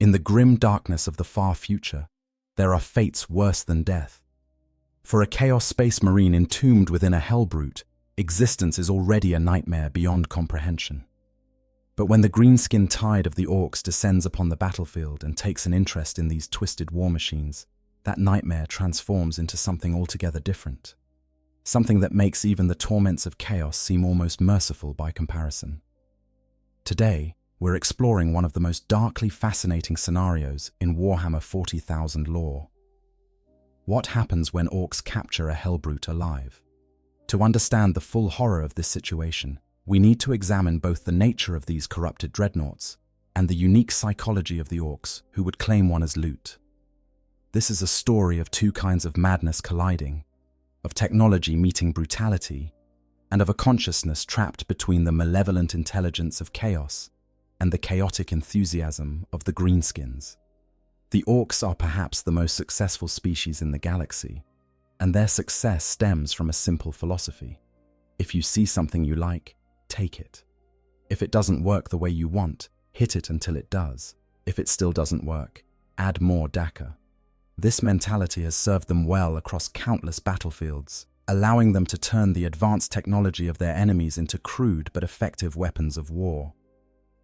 In the grim darkness of the far future, there are fates worse than death. For a Chaos Space Marine entombed within a Helbrute, existence is already a nightmare beyond comprehension. But when the greenskin tide of the Orks descends upon the battlefield and takes an interest in these twisted war machines, that nightmare transforms into something altogether different. Something that makes even the torments of chaos seem almost merciful by comparison. Today, we're exploring one of the most darkly fascinating scenarios in Warhammer 40,000 lore. What happens when Orks capture a Helbrute alive? To understand the full horror of this situation, we need to examine both the nature of these corrupted dreadnoughts and the unique psychology of the Orks who would claim one as loot. This is a story of two kinds of madness colliding, of technology meeting brutality, and of a consciousness trapped between the malevolent intelligence of chaos and the chaotic enthusiasm of the greenskins. The Orks are perhaps the most successful species in the galaxy, and their success stems from a simple philosophy. If you see something you like, take it. If it doesn't work the way you want, hit it until it does. If it still doesn't work, add more Daka. This mentality has served them well across countless battlefields, allowing them to turn the advanced technology of their enemies into crude but effective weapons of war.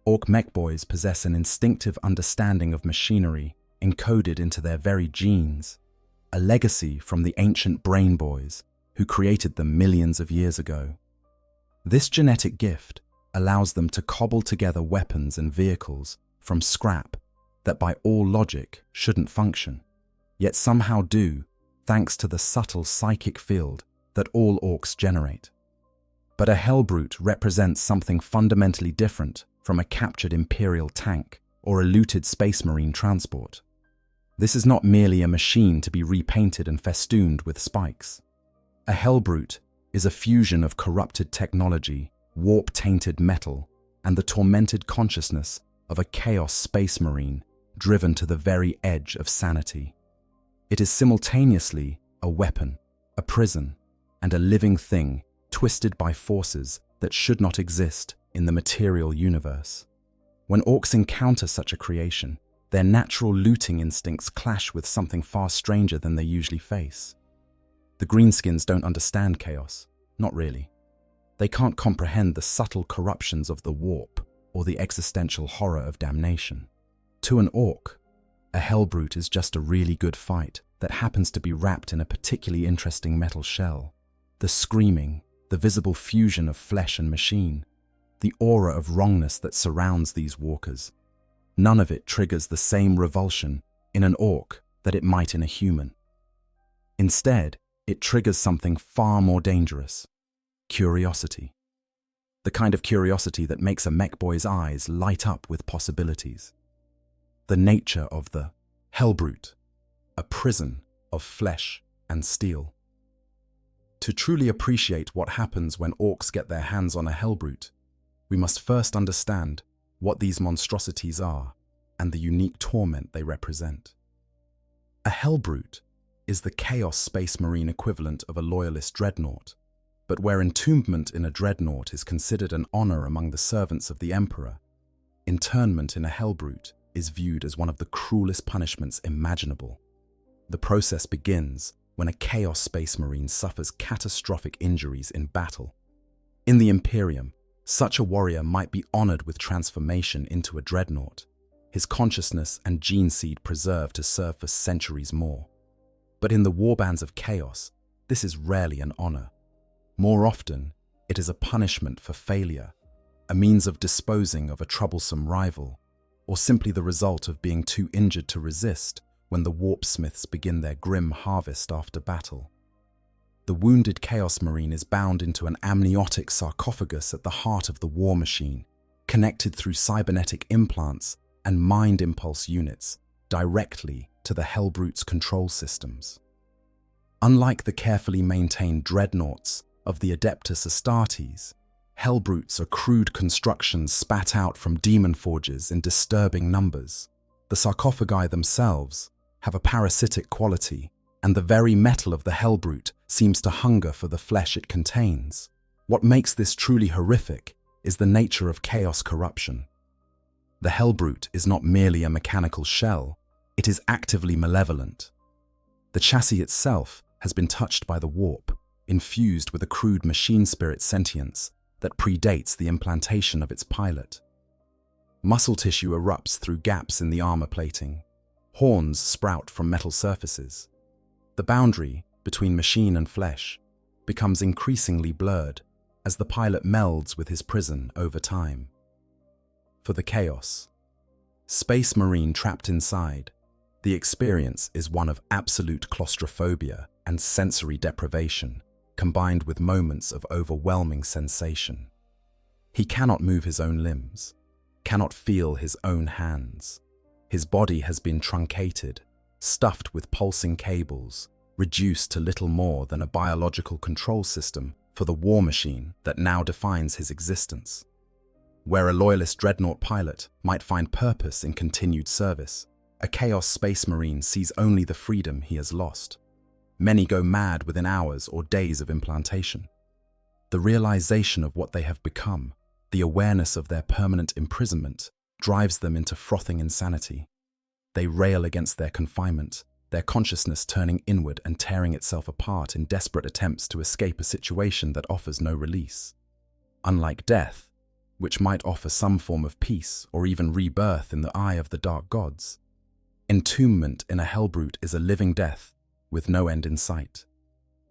Ork mechboys possess an instinctive understanding of machinery encoded into their very genes, a legacy from the ancient brain boys who created them millions of years ago. This genetic gift allows them to cobble together weapons and vehicles from scrap that by all logic shouldn't function, yet somehow do, thanks to the subtle psychic field that all Orks generate. But a Helbrute represents something fundamentally different from a captured Imperial tank or a looted Space Marine transport. This is not merely a machine to be repainted and festooned with spikes. A Helbrute is a fusion of corrupted technology, warp-tainted metal, and the tormented consciousness of a Chaos Space Marine driven to the very edge of sanity. It is simultaneously a weapon, a prison, and a living thing twisted by forces that should not exist in the material universe. When Orks encounter such a creation, their natural looting instincts clash with something far stranger than they usually face. The greenskins don't understand chaos, not really. They can't comprehend the subtle corruptions of the warp or the existential horror of damnation. To an Ork, a Helbrute is just a really good fight that happens to be wrapped in a particularly interesting metal shell. The screaming, the visible fusion of flesh and machine, the aura of wrongness that surrounds these walkers. None of it triggers the same revulsion in an Ork that it might in a human. Instead, it triggers something far more dangerous: curiosity. The kind of curiosity that makes a mechboy's eyes light up with possibilities. The nature of the Helbrute, a prison of flesh and steel. To truly appreciate what happens when Orks get their hands on a Helbrute, we must first understand what these monstrosities are and the unique torment they represent. A Helbrute is the Chaos Space Marine equivalent of a loyalist dreadnought, but where entombment in a dreadnought is considered an honor among the servants of the Emperor, internment in a Helbrute is viewed as one of the cruelest punishments imaginable. The process begins when a Chaos Space Marine suffers catastrophic injuries in battle. In the Imperium, such a warrior might be honored with transformation into a dreadnought, his consciousness and gene seed preserved to serve for centuries more. But in the warbands of chaos, this is rarely an honor. More often, it is a punishment for failure, a means of disposing of a troublesome rival, or simply the result of being too injured to resist when the warpsmiths begin their grim harvest after battle. The wounded Chaos Marine is bound into an amniotic sarcophagus at the heart of the war machine, connected through cybernetic implants and mind impulse units directly to the Helbrute's control systems. Unlike the carefully maintained dreadnoughts of the Adeptus Astartes, Helbrutes are crude constructions spat out from demon forges in disturbing numbers. The sarcophagi themselves have a parasitic quality, and the very metal of the Helbrute seems to hunger for the flesh it contains. What makes this truly horrific is the nature of chaos corruption. The Helbrute is not merely a mechanical shell, it is actively malevolent. The chassis itself has been touched by the warp, infused with a crude machine spirit sentience that predates the implantation of its pilot. Muscle tissue erupts through gaps in the armor plating. Horns sprout from metal surfaces. The boundary between machine and flesh becomes increasingly blurred as the pilot melds with his prison over time. For the Chaos, Space Marine trapped inside, the experience is one of absolute claustrophobia and sensory deprivation, combined with moments of overwhelming sensation. He cannot move his own limbs, cannot feel his own hands. His body has been truncated, stuffed with pulsing cables, reduced to little more than a biological control system for the war machine that now defines his existence. Where a loyalist dreadnought pilot might find purpose in continued service, a Chaos Space Marine sees only the freedom he has lost. Many go mad within hours or days of implantation. The realization of what they have become, the awareness of their permanent imprisonment, drives them into frothing insanity. They rail against their confinement, their consciousness turning inward and tearing itself apart in desperate attempts to escape a situation that offers no release. Unlike death, which might offer some form of peace or even rebirth in the eye of the dark gods, entombment in a Helbrute is a living death with no end in sight.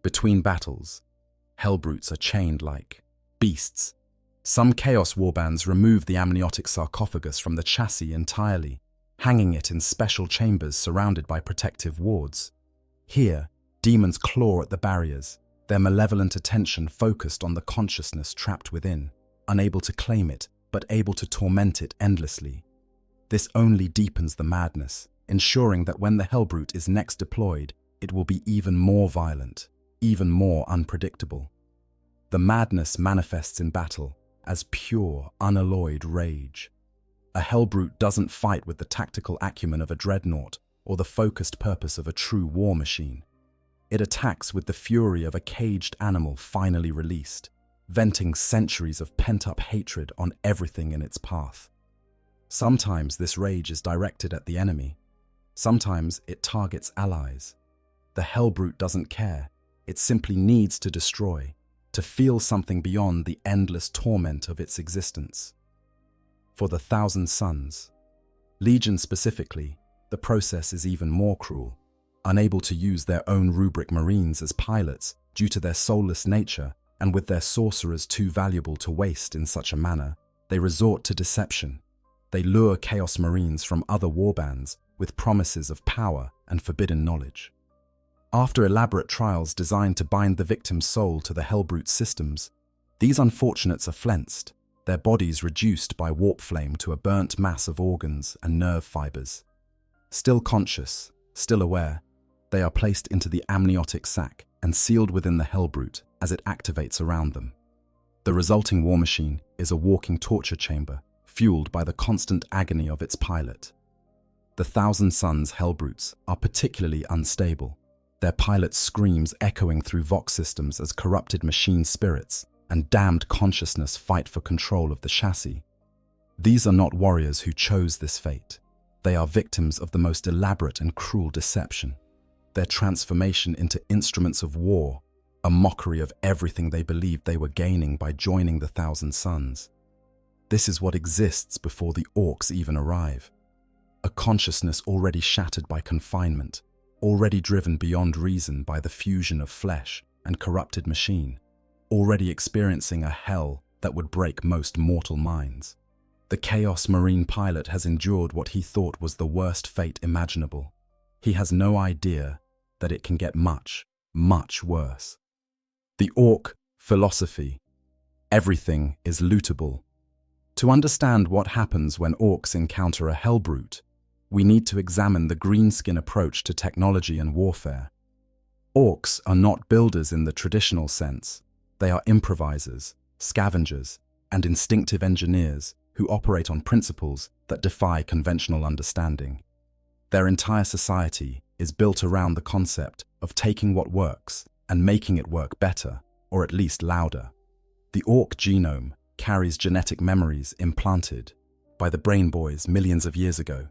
Between battles, Helbrutes are chained like beasts. Some Chaos warbands remove the amniotic sarcophagus from the chassis entirely, hanging it in special chambers surrounded by protective wards. Here, demons claw at the barriers, their malevolent attention focused on the consciousness trapped within, unable to claim it, but able to torment it endlessly. This only deepens the madness, ensuring that when the Helbrute is next deployed, it will be even more violent, even more unpredictable. The madness manifests in battle as pure, unalloyed rage. A Helbrute doesn't fight with the tactical acumen of a dreadnought or the focused purpose of a true war machine. It attacks with the fury of a caged animal finally released, venting centuries of pent-up hatred on everything in its path. Sometimes this rage is directed at the enemy. Sometimes it targets allies. The Helbrute doesn't care. It simply needs to destroy, to feel something beyond the endless torment of its existence. For the Thousand Sons, Legion specifically, the process is even more cruel. Unable to use their own rubric marines as pilots due to their soulless nature, and with their sorcerers too valuable to waste in such a manner, they resort to deception. They lure Chaos Marines from other warbands with promises of power and forbidden knowledge. After elaborate trials designed to bind the victim's soul to the Helbrute systems, these unfortunates are flensed, their bodies reduced by warp flame to a burnt mass of organs and nerve fibers. Still conscious, still aware, they are placed into the amniotic sac and sealed within the Helbrute as it activates around them. The resulting war machine is a walking torture chamber, fueled by the constant agony of its pilot. The Thousand Sons Helbrutes are particularly unstable, their pilot's screams echoing through Vox systems as corrupted machine spirits and damned consciousness fight for control of the chassis. These are not warriors who chose this fate. They are victims of the most elaborate and cruel deception. Their transformation into instruments of war, a mockery of everything they believed they were gaining by joining the Thousand Sons. This is what exists before the Orks even arrive. A consciousness already shattered by confinement, already driven beyond reason by the fusion of flesh and corrupted machine, already experiencing a hell that would break most mortal minds. The Chaos Marine pilot has endured what he thought was the worst fate imaginable. He has no idea that it can get much, much worse. The Ork philosophy: everything is lootable. To understand what happens when Orks encounter a Helbrute, we need to examine the greenskin approach to technology and warfare. Orks are not builders in the traditional sense. They are improvisers, scavengers, and instinctive engineers who operate on principles that defy conventional understanding. Their entire society is built around the concept of taking what works and making it work better, or at least louder. The Ork genome carries genetic memories implanted, by the brain boys millions of years ago.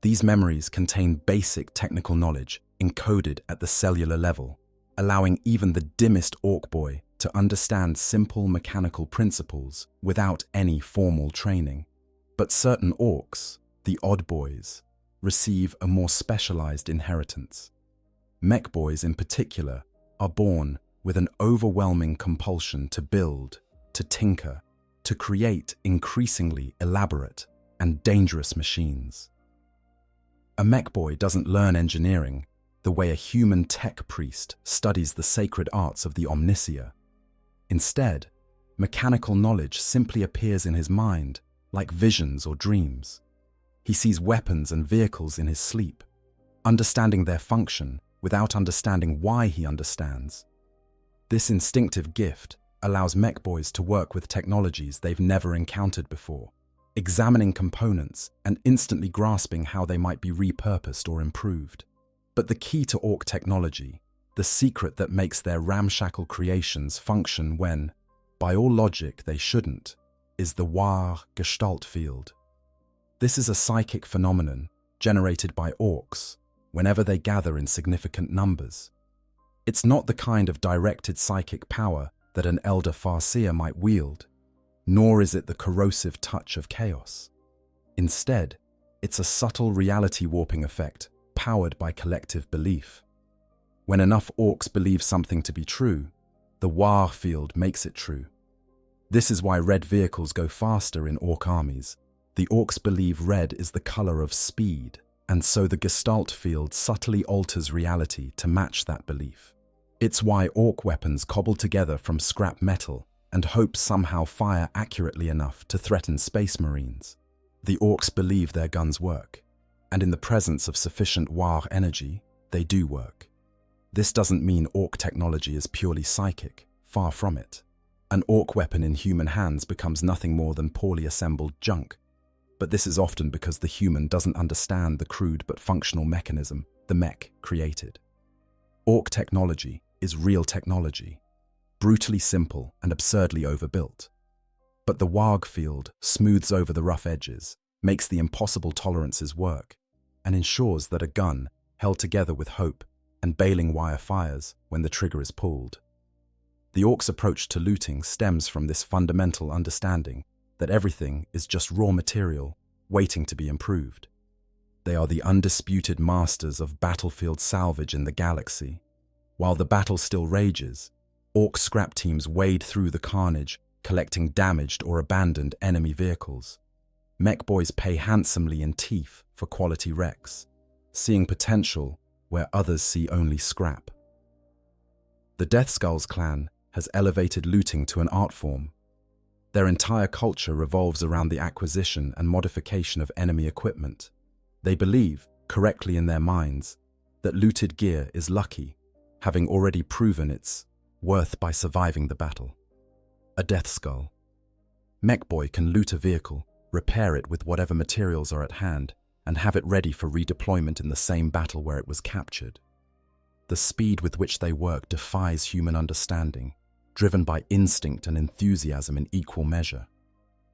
These memories contain basic technical knowledge encoded at the cellular level, allowing even the dimmest orc boy to understand simple mechanical principles without any formal training. But certain orcs, the odd boys, receive a more specialized inheritance. Mech boys in particular are born with an overwhelming compulsion to build, to tinker, to create increasingly elaborate and dangerous machines. A mech boy doesn't learn engineering the way a human tech priest studies the sacred arts of the Omnicia. Instead, mechanical knowledge simply appears in his mind like visions or dreams. He sees weapons and vehicles in his sleep, understanding their function without understanding why he understands. This instinctive gift allows mech boys to work with technologies they've never encountered before, examining components and instantly grasping how they might be repurposed or improved. But the key to orc technology, the secret that makes their ramshackle creations function when, by all logic, they shouldn't, is the War Gestalt field. This is a psychic phenomenon generated by orcs whenever they gather in significant numbers. It's not the kind of directed psychic power that an elder farseer might wield, nor is it the corrosive touch of chaos. Instead, it's a subtle reality warping effect powered by collective belief. When enough orcs believe something to be true, the War field makes it true. This is why red vehicles go faster in orc armies. The orcs believe red is the color of speed, and so the Gestalt field subtly alters reality to match that belief. It's why orc weapons cobble together from scrap metal and hope somehow fire accurately enough to threaten space marines. The orcs believe their guns work, and in the presence of sufficient War energy, they do work. This doesn't mean orc technology is purely psychic, far from it. An orc weapon in human hands becomes nothing more than poorly assembled junk. But this is often because the human doesn't understand the crude but functional mechanism the mech created. Orc technology is real technology, brutally simple and absurdly overbuilt. But the Warg field smooths over the rough edges, makes the impossible tolerances work, and ensures that a gun, held together with hope and baling wire, fires when the trigger is pulled. The orcs' approach to looting stems from this fundamental understanding that everything is just raw material waiting to be improved. They are the undisputed masters of battlefield salvage in the galaxy. While the battle still rages, orc scrap teams wade through the carnage, collecting damaged or abandoned enemy vehicles. Mech boys pay handsomely in teeth for quality wrecks, seeing potential where others see only scrap. The Death Skulls clan has elevated looting to an art form. Their entire culture revolves around the acquisition and modification of enemy equipment. They believe, correctly in their minds, that looted gear is lucky, having already proven its worth by surviving the battle. A Death Skull. Mech boy can loot a vehicle, repair it with whatever materials are at hand, and have it ready for redeployment in the same battle where it was captured. The speed with which they work defies human understanding, driven by instinct and enthusiasm in equal measure.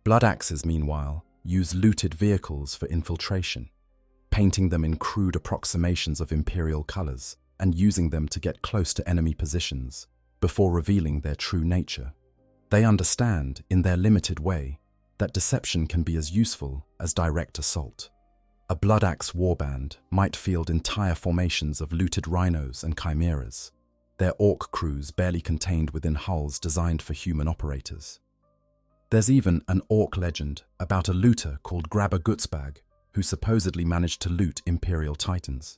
Blood axes, meanwhile, use looted vehicles for infiltration, painting them in crude approximations of Imperial colors and using them to get close to enemy positions before revealing their true nature. They understand, in their limited way, that deception can be as useful as direct assault. A blood axe warband might field entire formations of looted rhinos and chimeras, their orc crews barely contained within hulls designed for human operators. There's even an orc legend about a looter called Grabber Gutsbag who supposedly managed to loot Imperial titans.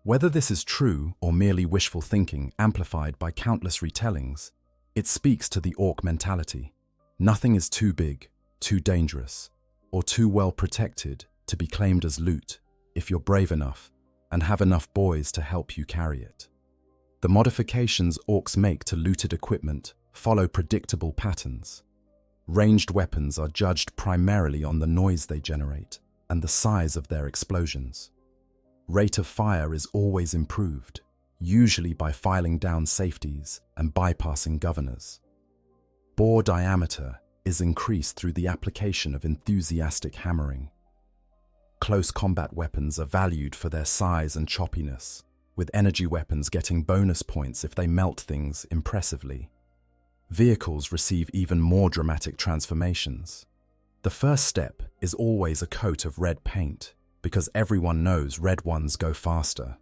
Whether this is true or merely wishful thinking amplified by countless retellings, it speaks to the orc mentality. Nothing is too big, too dangerous, or too well protected to be claimed as loot if you're brave enough and have enough boys to help you carry it. The modifications orcs make to looted equipment follow predictable patterns. Ranged weapons are judged primarily on the noise they generate and the size of their explosions. Rate of fire is always improved, usually by filing down safeties and bypassing governors. Bore diameter is increased through the application of enthusiastic hammering. Close combat weapons are valued for their size and choppiness, with energy weapons getting bonus points if they melt things impressively. Vehicles receive even more dramatic transformations. The first step is always a coat of red paint, because everyone knows red ones go faster.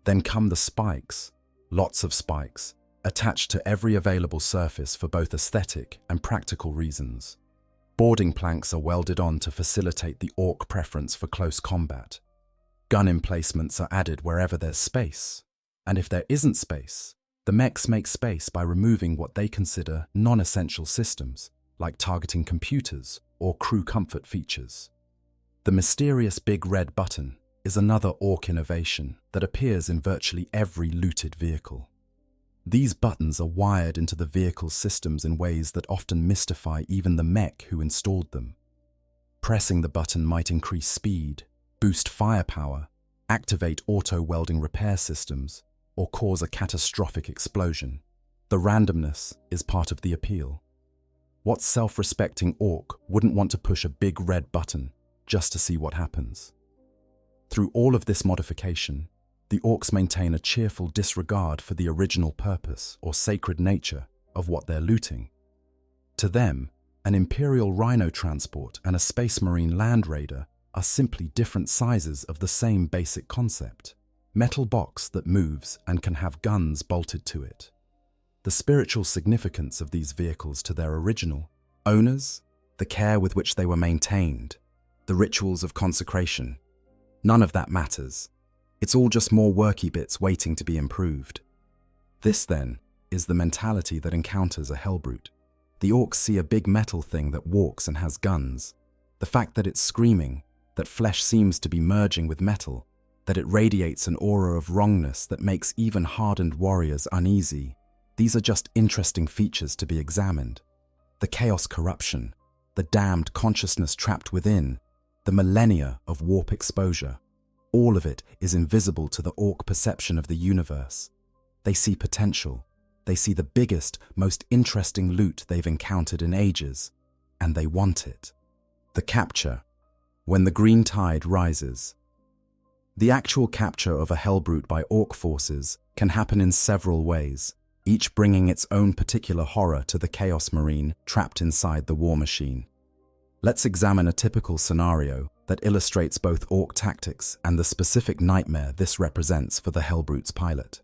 Then come the spikes, lots of spikes, attached to every available surface for both aesthetic and practical reasons. Boarding planks are welded on to facilitate the orc preference for close combat. Gun emplacements are added wherever there's space, and if there isn't space, the mechs make space by removing what they consider non-essential systems, like targeting computers or crew comfort features. The mysterious big red button is another orc innovation that appears in virtually every looted vehicle. These buttons are wired into the vehicle's systems in ways that often mystify even the mech who installed them. Pressing the button might increase speed, boost firepower, activate auto-welding repair systems, or cause a catastrophic explosion. The randomness is part of the appeal. What self-respecting orc wouldn't want to push a big red button just to see what happens? Through all of this modification, the orcs maintain a cheerful disregard for the original purpose or sacred nature of what they're looting. To them, an Imperial Rhino transport and a Space Marine Land Raider are simply different sizes of the same basic concept: metal box that moves and can have guns bolted to it. The spiritual significance of these vehicles to their original owners, the care with which they were maintained, the rituals of consecration, none of that matters. It's all just more worky bits waiting to be improved. This, then, is the mentality that encounters a Helbrute. The orcs see a big metal thing that walks and has guns. The fact that it's screaming, that flesh seems to be merging with metal, that it radiates an aura of wrongness that makes even hardened warriors uneasy. These are just interesting features to be examined. The chaos corruption, the damned consciousness trapped within, the millennia of warp exposure. All of it is invisible to the orc perception of the universe. They see potential. They see the biggest, most interesting loot they've encountered in ages, and they want it. The capture. When the green tide rises. The actual capture of a Helbrute by orc forces can happen in several ways, each bringing its own particular horror to the Chaos Marine trapped inside the war machine. Let's examine a typical scenario that illustrates both orc tactics and the specific nightmare this represents for the Helbrute's pilot.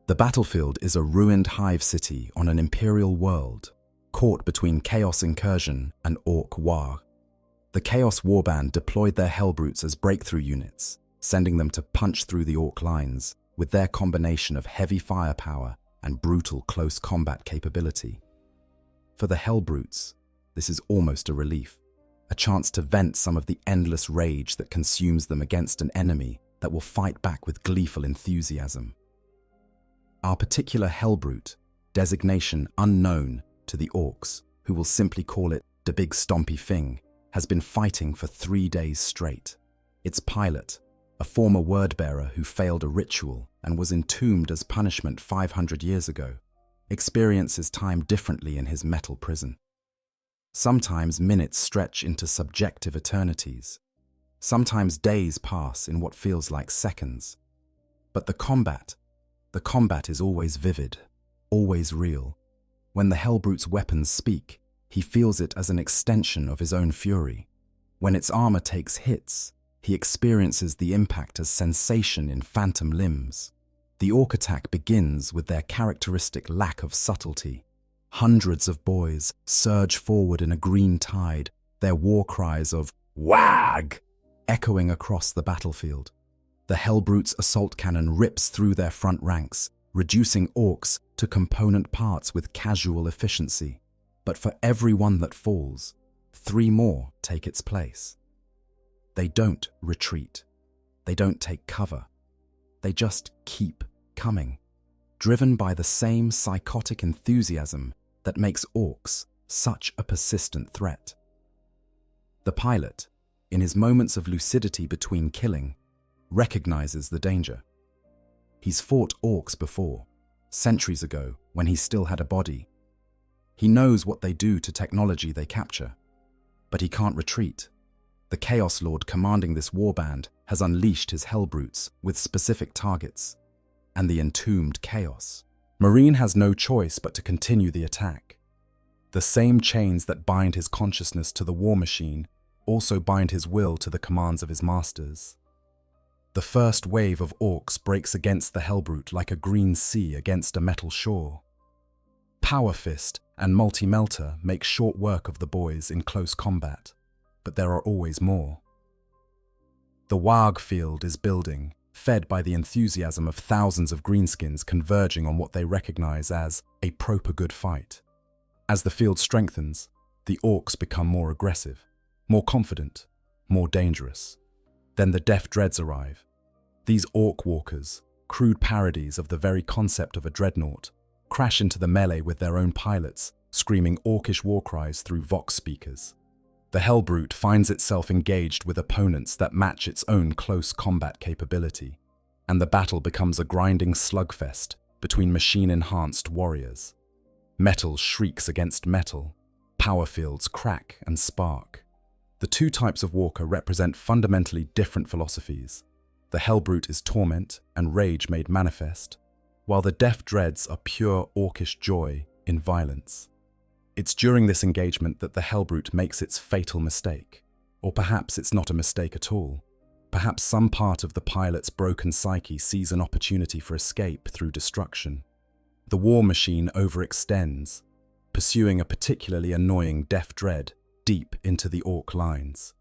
The battlefield is a ruined hive city on an Imperial world, caught between Chaos Incursion and Orc War. The Chaos Warband deployed their Helbrutes as breakthrough units, sending them to punch through the orc lines with their combination of heavy firepower and brutal close combat capability. For the Helbrutes, this is almost a relief, a chance to vent some of the endless rage that consumes them against an enemy that will fight back with gleeful enthusiasm. Our particular Helbrute, designation unknown to the orcs, who will simply call it the Big Stompy Thing, has been fighting for 3 days straight. Its pilot, a former word-bearer who failed a ritual and was entombed as punishment 500 years ago, experiences time differently in his metal prison. Sometimes minutes stretch into subjective eternities. Sometimes days pass in what feels like seconds. But the combat is always vivid, always real. When the Helbrute's weapons speak, he feels it as an extension of his own fury. When its armor takes hits, he experiences the impact as sensation in phantom limbs. The orc attack begins with their characteristic lack of subtlety. Hundreds of boys surge forward in a green tide, their war cries of "Wag!" echoing across the battlefield. The Helbrute's assault cannon rips through their front ranks, reducing orcs to component parts with casual efficiency. But for every one that falls, 3 more take its place. They don't retreat. They don't take cover. They just keep coming, driven by the same psychotic enthusiasm that makes orcs such a persistent threat. The pilot, in his moments of lucidity between killing, recognizes the danger. He's fought orcs before, centuries ago when he still had a body. He knows what they do to technology they capture. But he can't retreat. The Chaos Lord commanding this warband has unleashed his Helbrutes with specific targets, and the entombed chaos. Marine has no choice but to continue the attack. The same chains that bind his consciousness to the war machine also bind his will to the commands of his masters. The first wave of Orks breaks against the Helbrute like a green sea against a metal shore. Power Fist and Multi-Melter make short work of the boys in close combat, but there are always more. The Warg field is building, fed by the enthusiasm of thousands of greenskins converging on what they recognize as a proper good fight. As the field strengthens, the Orks become more aggressive, more confident, more dangerous. Then the Death Dreads arrive. These Ork walkers, crude parodies of the very concept of a dreadnought, crash into the melee with their own pilots, screaming Orkish war cries through Vox speakers. The Helbrute finds itself engaged with opponents that match its own close combat capability, and the battle becomes a grinding slugfest between machine-enhanced warriors. Metal shrieks against metal, power fields crack and spark. The two types of walker represent fundamentally different philosophies. The Helbrute is torment and rage made manifest, while the Death Dreads are pure Orkish joy in violence. It's during this engagement that the Helbrute makes its fatal mistake. Or perhaps it's not a mistake at all. Perhaps some part of the pilot's broken psyche sees an opportunity for escape through destruction. The war machine overextends, pursuing a particularly annoying Death Dread deep into the Ork lines.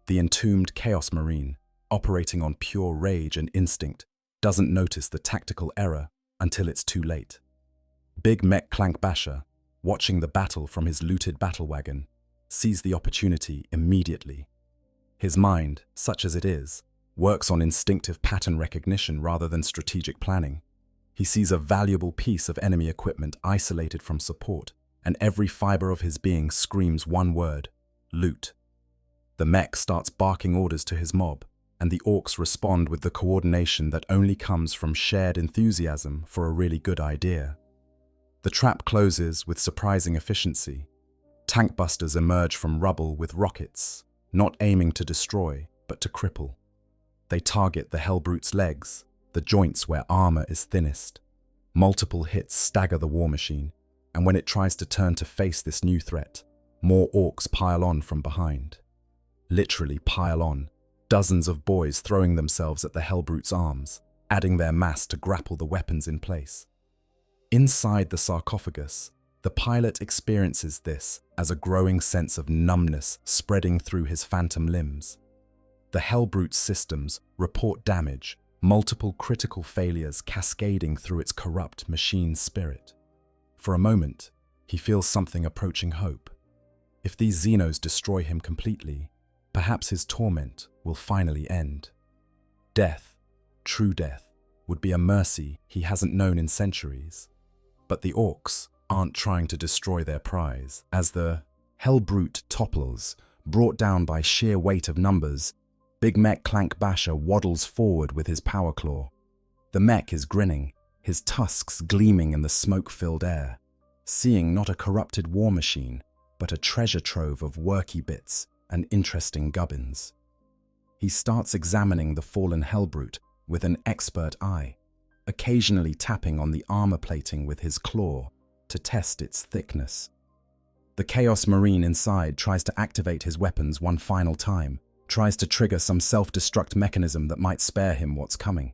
The entombed Chaos Marine, operating on pure rage and instinct, doesn't notice the tactical error until it's too late. Big Mech Clank Basher, watching the battle from his looted battle wagon, sees the opportunity immediately. His mind, such as it is, works on instinctive pattern recognition rather than strategic planning. He sees a valuable piece of enemy equipment isolated from support, and every fiber of his being screams one word: loot. The mech starts barking orders to his mob, and the Orks respond with the coordination that only comes from shared enthusiasm for a really good idea. The trap closes with surprising efficiency. Tank busters emerge from rubble with rockets, not aiming to destroy, but to cripple. They target the Helbrute's legs, the joints where armor is thinnest. Multiple hits stagger the war machine, and when it tries to turn to face this new threat, more Orks pile on from behind. Literally pile on, dozens of boys throwing themselves at the Helbrute's arms, adding their mass to grapple the weapons in place. Inside the sarcophagus, the pilot experiences this as a growing sense of numbness spreading through his phantom limbs. The Helbrute's systems report damage, multiple critical failures cascading through its corrupt machine spirit. For a moment, he feels something approaching hope. If these Xenos destroy him completely, perhaps his torment will finally end. Death, true death, would be a mercy he hasn't known in centuries. But the Orks aren't trying to destroy their prize. As the Helbrute topples, brought down by sheer weight of numbers, Big Mech Clank Basher waddles forward with his power claw. The mech is grinning, his tusks gleaming in the smoke-filled air, seeing not a corrupted war machine, but a treasure trove of worky bits and interesting gubbins. He starts examining the fallen Helbrute with an expert eye, occasionally tapping on the armor plating with his claw to test its thickness. The Chaos Marine inside tries to activate his weapons one final time, tries to trigger some self-destruct mechanism that might spare him what's coming.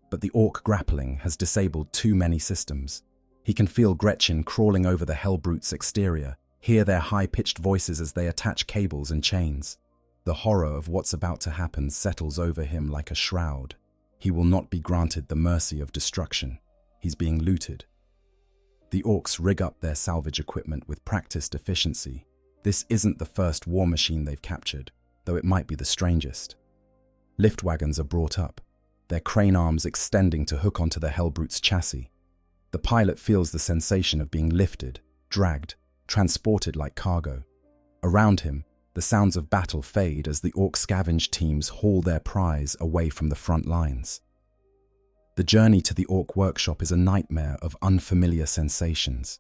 But the Ork grappling has disabled too many systems. He can feel Gretchen crawling over the Helbrute's exterior, hear their high-pitched voices as they attach cables and chains. The horror of what's about to happen settles over him like a shroud. He will not be granted the mercy of destruction. He's being looted. The Orks rig up their salvage equipment with practiced efficiency. This isn't the first war machine they've captured, though it might be the strangest. Lift wagons are brought up, their crane arms extending to hook onto the Helbrute's chassis. The pilot feels the sensation of being lifted, dragged, transported like cargo. Around him, the sounds of battle fade as the Ork scavenge teams haul their prize away from the front lines. The journey to the Ork workshop is a nightmare of unfamiliar sensations.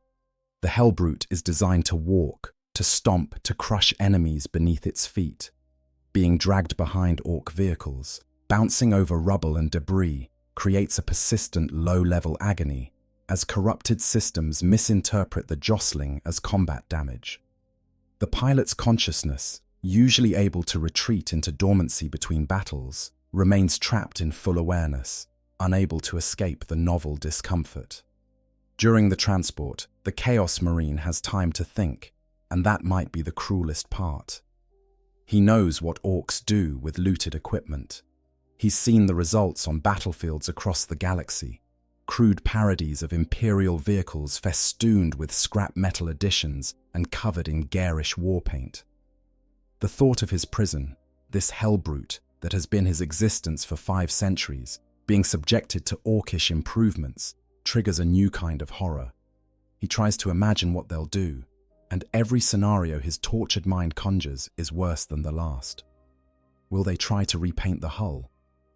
The Helbrute is designed to walk, to stomp, to crush enemies beneath its feet. Being dragged behind Ork vehicles, bouncing over rubble and debris, creates a persistent low-level agony as corrupted systems misinterpret the jostling as combat damage. The pilot's consciousness, usually able to retreat into dormancy between battles, remains trapped in full awareness, unable to escape the novel discomfort. During the transport, the Chaos Marine has time to think, and that might be the cruelest part. He knows what Orks do with looted equipment. He's seen the results on battlefields across the galaxy, crude parodies of Imperial vehicles festooned with scrap metal additions and covered in garish war paint. The thought of his prison, this Helbrute that has been his existence for 5 centuries, being subjected to Orkish improvements, triggers a new kind of horror. He tries to imagine what they'll do, and every scenario his tortured mind conjures is worse than the last. Will they try to repaint the hull?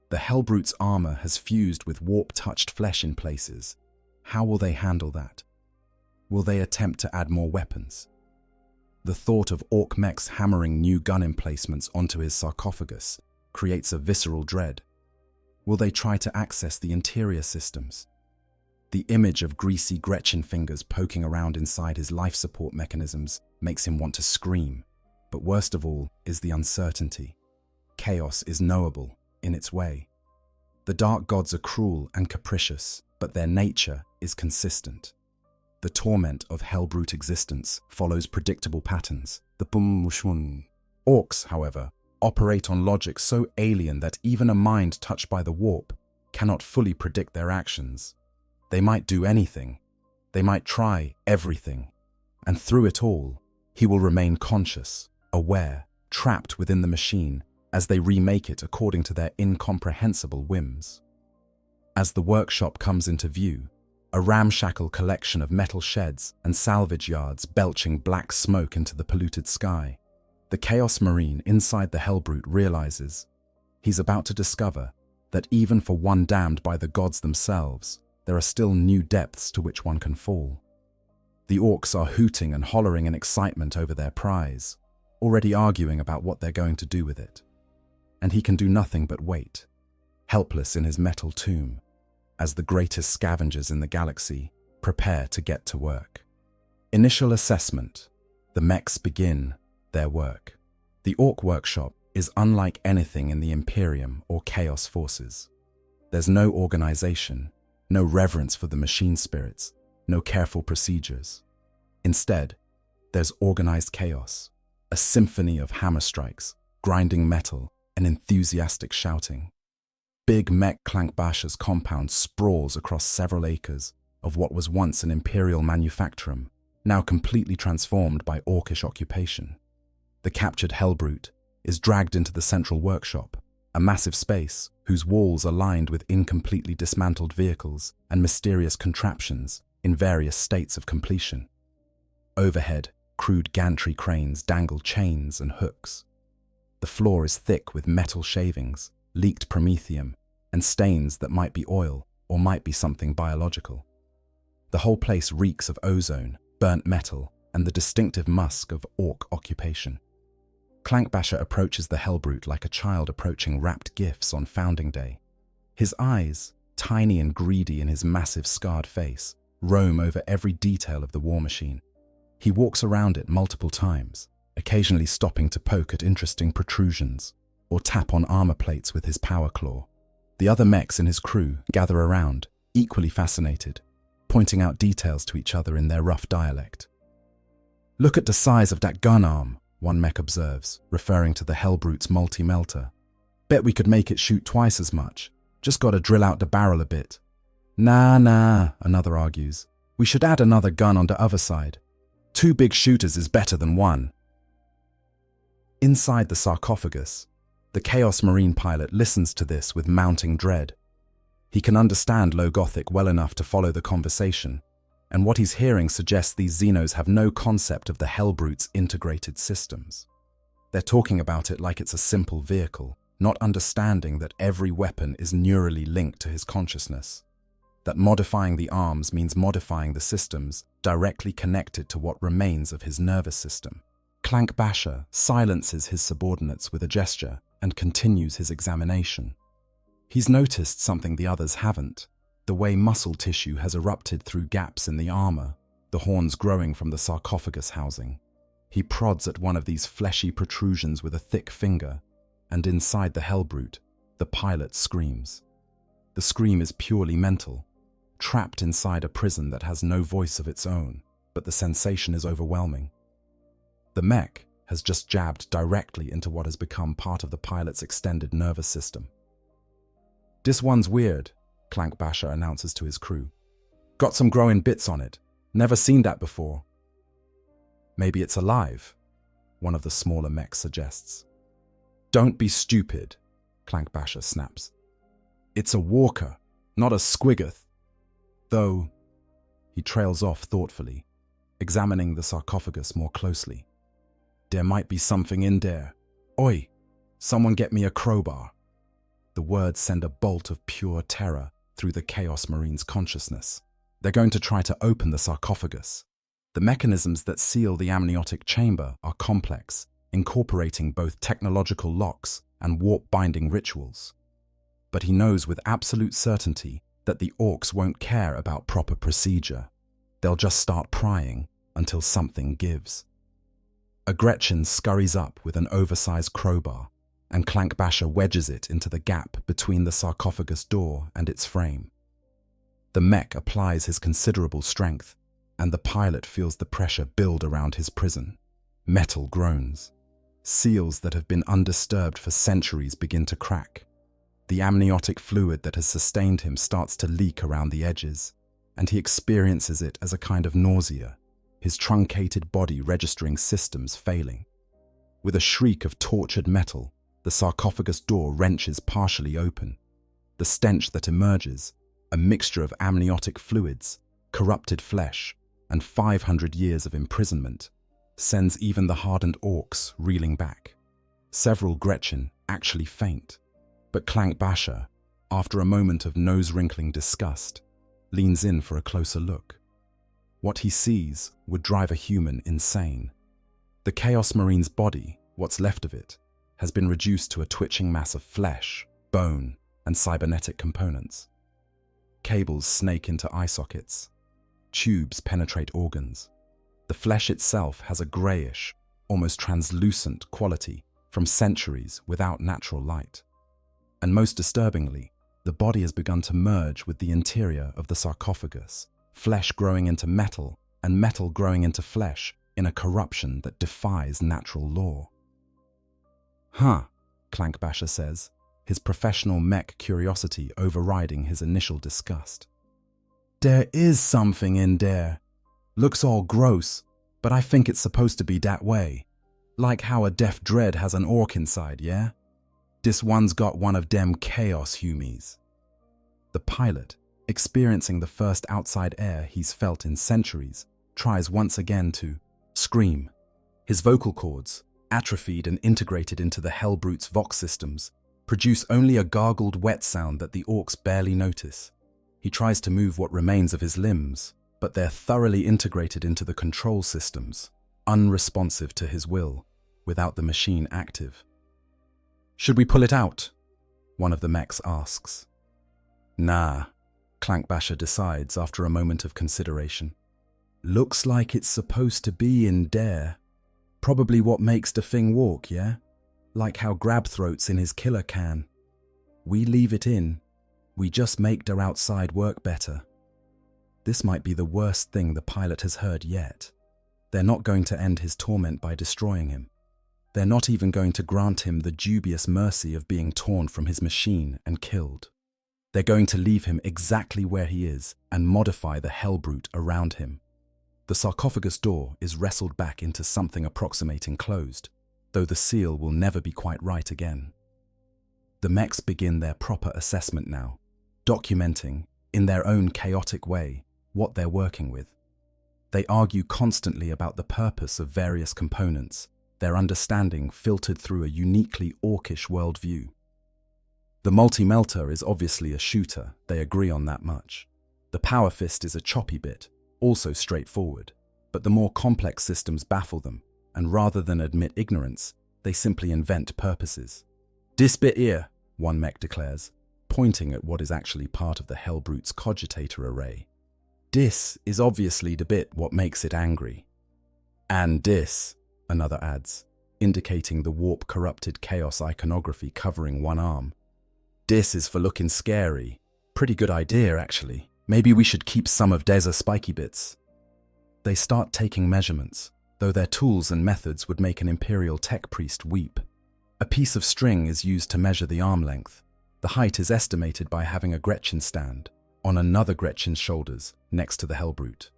The Helbrute's armor has fused with warp-touched flesh in places. How will they handle that? Will they attempt to add more weapons? The thought of Ork mechs hammering new gun emplacements onto his sarcophagus creates a visceral dread. Will they try to access the interior systems? The image of greasy Gretchen fingers poking around inside his life support mechanisms makes him want to scream. But worst of all is the uncertainty. Chaos is knowable in its way. The dark gods are cruel and capricious, but their nature is consistent. The torment of Helbrute existence follows predictable patterns. The Orks, however, operate on logic so alien that even a mind touched by the warp cannot fully predict their actions. They might do anything. They might try everything. And through it all, he will remain conscious, aware, trapped within the machine as they remake it according to their incomprehensible whims. As the workshop comes into view, a ramshackle collection of metal sheds and salvage yards belching black smoke into the polluted sky, the Chaos Marine inside the Helbrute realizes he's about to discover that even for one damned by the gods themselves, there are still new depths to which one can fall. The Orks are hooting and hollering in excitement over their prize, already arguing about what they're going to do with it. And he can do nothing but wait, helpless in his metal tomb, as the greatest scavengers in the galaxy prepare to get to work. Initial assessment. The mechs begin their work. The Ork workshop is unlike anything in the Imperium or Chaos forces. There's no organization, no reverence for the machine spirits, no careful procedures. Instead, there's organized chaos, a symphony of hammer strikes, grinding metal, and enthusiastic shouting. Big mech Clankbasher's compound sprawls across several acres of what was once an Imperial manufactorum, now completely transformed by Orkish occupation. The captured Helbrute is dragged into the central workshop, a massive space whose walls are lined with incompletely dismantled vehicles and mysterious contraptions in various states of completion. Overhead, crude gantry cranes dangle chains and hooks. The floor is thick with metal shavings, leaked promethium, and stains that might be oil or might be something biological. The whole place reeks of ozone, burnt metal, and the distinctive musk of Ork occupation. Clankbasher approaches the Helbrute like a child approaching wrapped gifts on Founding Day. His eyes, tiny and greedy in his massive scarred face, roam over every detail of the war machine. He walks around it multiple times, occasionally stopping to poke at interesting protrusions or tap on armor plates with his power claw. The other mechs in his crew gather around, equally fascinated, pointing out details to each other in their rough dialect. "Look at the size of that gun arm," one mech observes, referring to the Helbrute's multi-melter. "Bet we could make it shoot twice as much. Just gotta drill out the barrel a bit." Nah, another argues. "We should add another gun on the other side. 2 big shooters is better than 1. Inside the sarcophagus, the Chaos Marine pilot listens to this with mounting dread. He can understand Low Gothic well enough to follow the conversation, and what he's hearing suggests these Xenos have no concept of the Helbrute's integrated systems. They're talking about it like it's a simple vehicle, not understanding that every weapon is neurally linked to his consciousness. that modifying the arms means modifying the systems directly connected to what remains of his nervous system. Clank Basher silences his subordinates with a gesture and continues his examination. He's noticed something the others haven't: the way muscle tissue has erupted through gaps in the armor, the horns growing from the sarcophagus housing. He prods at one of these fleshy protrusions with a thick finger, and inside the Helbrute, the pilot screams. The scream is purely mental, trapped inside a prison that has no voice of its own, but the sensation is overwhelming. The mech has just jabbed directly into what has become part of the pilot's extended nervous system. "This one's weird," Clank Basher announces to his crew. "Got some growing bits on it. Never seen that before." "Maybe it's alive," one of the smaller mechs suggests. "Don't be stupid," Clank Basher snaps. "It's a walker, not a squiggoth. Though," he trails off thoughtfully, examining the sarcophagus more closely. "There might be something in there. Oi, someone get me a crowbar." The words send a bolt of pure terror through the Chaos Marine's consciousness. They're going to try to open the sarcophagus. The mechanisms that seal the amniotic chamber are complex, incorporating both technological locks and warp-binding rituals. But he knows with absolute certainty that the Orks won't care about proper procedure. They'll just start prying until something gives. A Gretchen scurries up with an oversized crowbar, and Clank Basher wedges it into the gap between the sarcophagus door and its frame. The mech applies his considerable strength, and the pilot feels the pressure build around his prison. Metal groans. Seals that have been undisturbed for centuries begin to crack. The amniotic fluid that has sustained him starts to leak around the edges, and he experiences it as a kind of nausea, his truncated body registering systems failing. With a shriek of tortured metal, the sarcophagus door wrenches partially open. The stench that emerges, a mixture of amniotic fluids, corrupted flesh, and 500 years of imprisonment, sends even the hardened Orks reeling back. Several Gretchen actually faint, but Clank Basher, after a moment of nose-wrinkling disgust, leans in for a closer look. What he sees would drive a human insane. The Chaos Marine's body, what's left of it, has been reduced to a twitching mass of flesh, bone, and cybernetic components. Cables snake into eye sockets. Tubes penetrate organs. The flesh itself has a grayish, almost translucent quality from centuries without natural light. And most disturbingly, the body has begun to merge with the interior of the sarcophagus, flesh growing into metal and metal growing into flesh in a corruption that defies natural law. "Huh," Clank Basher says, his professional mech curiosity overriding his initial disgust. "There is something in there. Looks all gross, but I think it's supposed to be that way. Like how a Death Dread has an orc inside, yeah? This one's got one of them chaos humies." The pilot, experiencing the first outside air he's felt in centuries, tries once again to scream. His vocal cords, atrophied and integrated into the Helbrute's vox systems, produce only a gargled wet sound that the Orks barely notice. He tries to move what remains of his limbs, but they're thoroughly integrated into the control systems, unresponsive to his will, without the machine active. "Should we pull it out?" one of the mechs asks. "Nah," Clank Basher decides after a moment of consideration. "Looks like it's supposed to be in there. Probably what makes the thing walk, yeah? Like how Grabthroats in his killer can. We leave it in. We just make their outside work better." This might be the worst thing the pilot has heard yet. They're not going to end his torment by destroying him. They're not even going to grant him the dubious mercy of being torn from his machine and killed. They're going to leave him exactly where he is and modify the Helbrute around him. The sarcophagus door is wrestled back into something approximating closed, though the seal will never be quite right again. The mechs begin their proper assessment now, documenting, in their own chaotic way, what they're working with. They argue constantly about the purpose of various components, their understanding filtered through a uniquely orcish worldview. The multi-melter is obviously a shooter, they agree on that much. The power fist is a choppy bit, also straightforward, but the more complex systems baffle them, and rather than admit ignorance, they simply invent purposes. "Dis bit here," one mech declares, pointing at what is actually part of the Helbrute's cogitator array. "Dis is obviously the bit what makes it angry." "And dis," another adds, indicating the warp-corrupted chaos iconography covering one arm. "Dis is for looking scary. Pretty good idea, actually. Maybe we should keep some of Deza spiky bits." They start taking measurements, though their tools and methods would make an Imperial tech priest weep. A piece of string is used to measure the arm length. The height is estimated by having a Gretchen stand on another Gretchen's shoulders next to the Helbrute.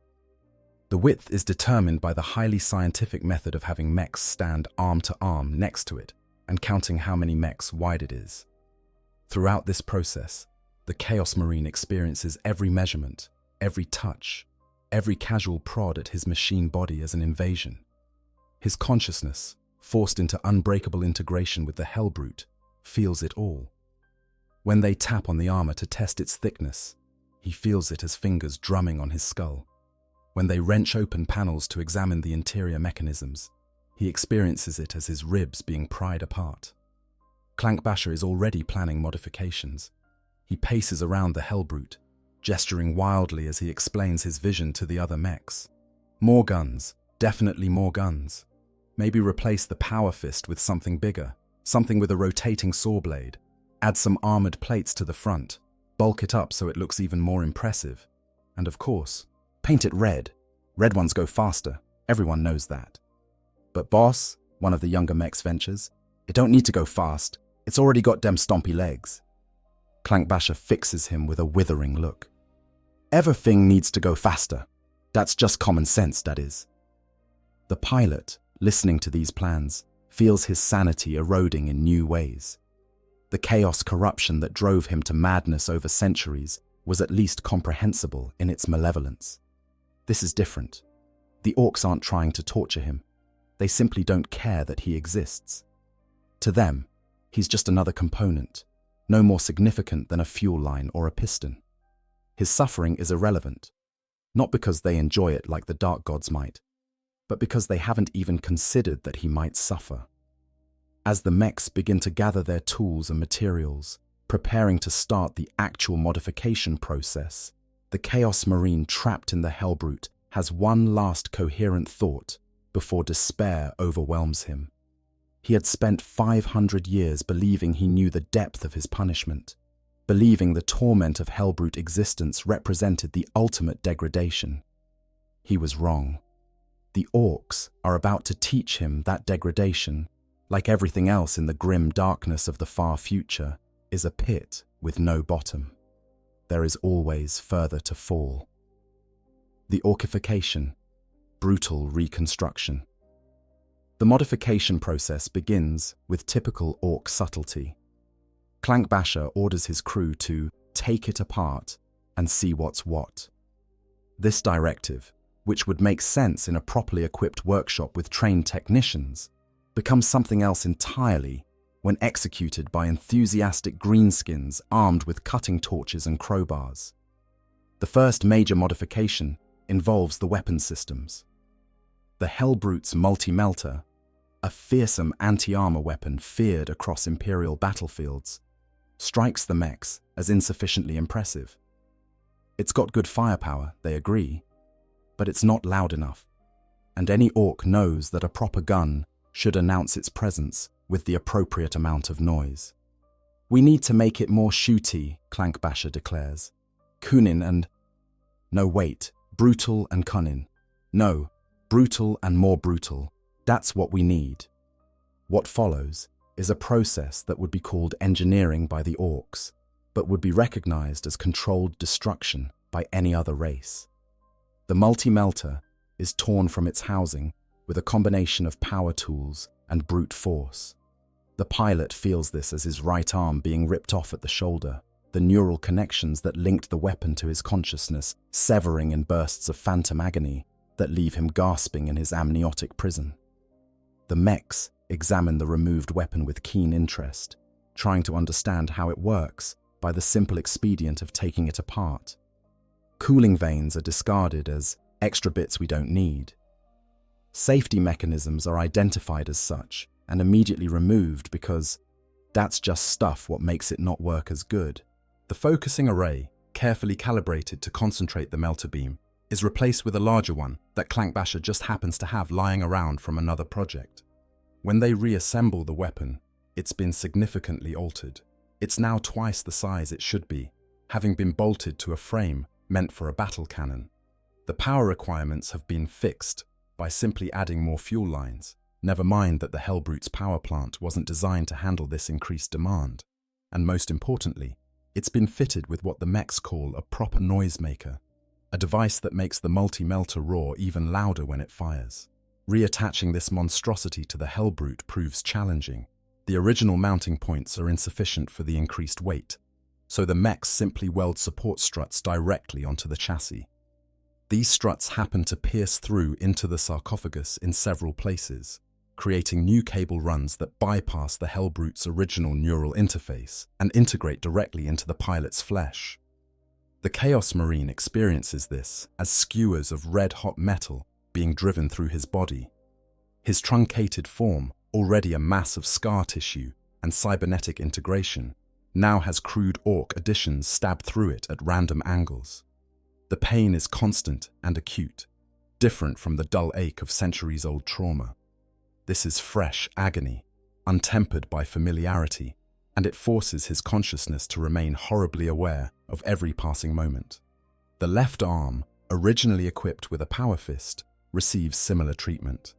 The width is determined by the highly scientific method of having mechs stand arm to arm next to it and counting how many mechs wide it is. Throughout this process, the Chaos Marine experiences every measurement, every touch, every casual prod at his machine body as an invasion. His consciousness, forced into unbreakable integration with the Helbrute, feels it all. When they tap on the armor to test its thickness, he feels it as fingers drumming on his skull. When they wrench open panels to examine the interior mechanisms, he experiences it as his ribs being pried apart. Clankbasher is already planning modifications. He paces around the Helbrute, gesturing wildly as he explains his vision to the other mechs. More guns, definitely more guns. Maybe replace the power fist with something bigger, something with a rotating saw blade. Add some armored plates to the front, bulk it up so it looks even more impressive. And of course, paint it red. Red ones go faster, everyone knows that. "But boss," one of the younger mechs ventures, "it don't need to go fast, it's already got dem stompy legs." Clankbasher fixes him with a withering look. "Everything needs to go faster. That's just common sense, that is." The pilot, listening to these plans, feels his sanity eroding in new ways. The chaos corruption that drove him to madness over centuries was at least comprehensible in its malevolence. This is different. The Orks aren't trying to torture him. They simply don't care that he exists. To them, he's just another component, no more significant than a fuel line or a piston. His suffering is irrelevant, not because they enjoy it like the dark gods might, but because they haven't even considered that he might suffer. As the mechs begin to gather their tools and materials, preparing to start the actual modification process, the Chaos Marine trapped in the Helbrute has one last coherent thought before despair overwhelms him. He had spent 500 years believing he knew the depth of his punishment, believing the torment of Helbrute existence represented the ultimate degradation. He was wrong. The Orks are about to teach him that degradation, like everything else in the grim darkness of the far future, is a pit with no bottom. There is always further to fall. The Orkification, brutal reconstruction. The modification process begins with typical Ork subtlety. Clankbasher orders his crew to take it apart and see what's what. This directive, which would make sense in a properly equipped workshop with trained technicians, becomes something else entirely when executed by enthusiastic greenskins armed with cutting torches and crowbars. The first major modification involves the weapon systems. The Helbrute's multi-melter, a fearsome anti-armor weapon feared across Imperial battlefields, strikes the mechs as insufficiently impressive. It's got good firepower, they agree, but it's not loud enough, and any Ork knows that a proper gun should announce its presence with the appropriate amount of noise. "We need to make it more shooty," Clankbasher declares. "Kunin and..." No, wait, brutal and cunning. No, brutal and more brutal. That's what we need. What follows is a process that would be called engineering by the Orks, but would be recognized as controlled destruction by any other race. The multi-melter is torn from its housing with a combination of power tools and brute force. The pilot feels this as his right arm being ripped off at the shoulder, the neural connections that linked the weapon to his consciousness severing in bursts of phantom agony that leave him gasping in his amniotic prison. The mechs examine the removed weapon with keen interest, trying to understand how it works by the simple expedient of taking it apart. Cooling vanes are discarded as extra bits we don't need. Safety mechanisms are identified as such and immediately removed because that's just stuff what makes it not work as good. The focusing array, carefully calibrated to concentrate the melter beam, is replaced with a larger one that Clankbasher just happens to have lying around from another project. When they reassemble the weapon, it's been significantly altered. It's now twice the size it should be, having been bolted to a frame meant for a battle cannon. The power requirements have been fixed by simply adding more fuel lines. Never mind that the Helbrute's power plant wasn't designed to handle this increased demand. And most importantly, it's been fitted with what the mechs call a proper noisemaker, a device that makes the multi-melter roar even louder when it fires. Reattaching this monstrosity to the Helbrute proves challenging. The original mounting points are insufficient for the increased weight, so the mechs simply weld support struts directly onto the chassis. These struts happen to pierce through into the sarcophagus in several places, creating new cable runs that bypass the Helbrute's original neural interface and integrate directly into the pilot's flesh. The Chaos Marine experiences this as skewers of red-hot metal being driven through his body. His truncated form, already a mass of scar tissue and cybernetic integration, now has crude Ork additions stabbed through it at random angles. The pain is constant and acute, different from the dull ache of centuries-old trauma. This is fresh agony, untempered by familiarity, and it forces his consciousness to remain horribly aware of every passing moment. The left arm, originally equipped with a power fist, receives similar treatment.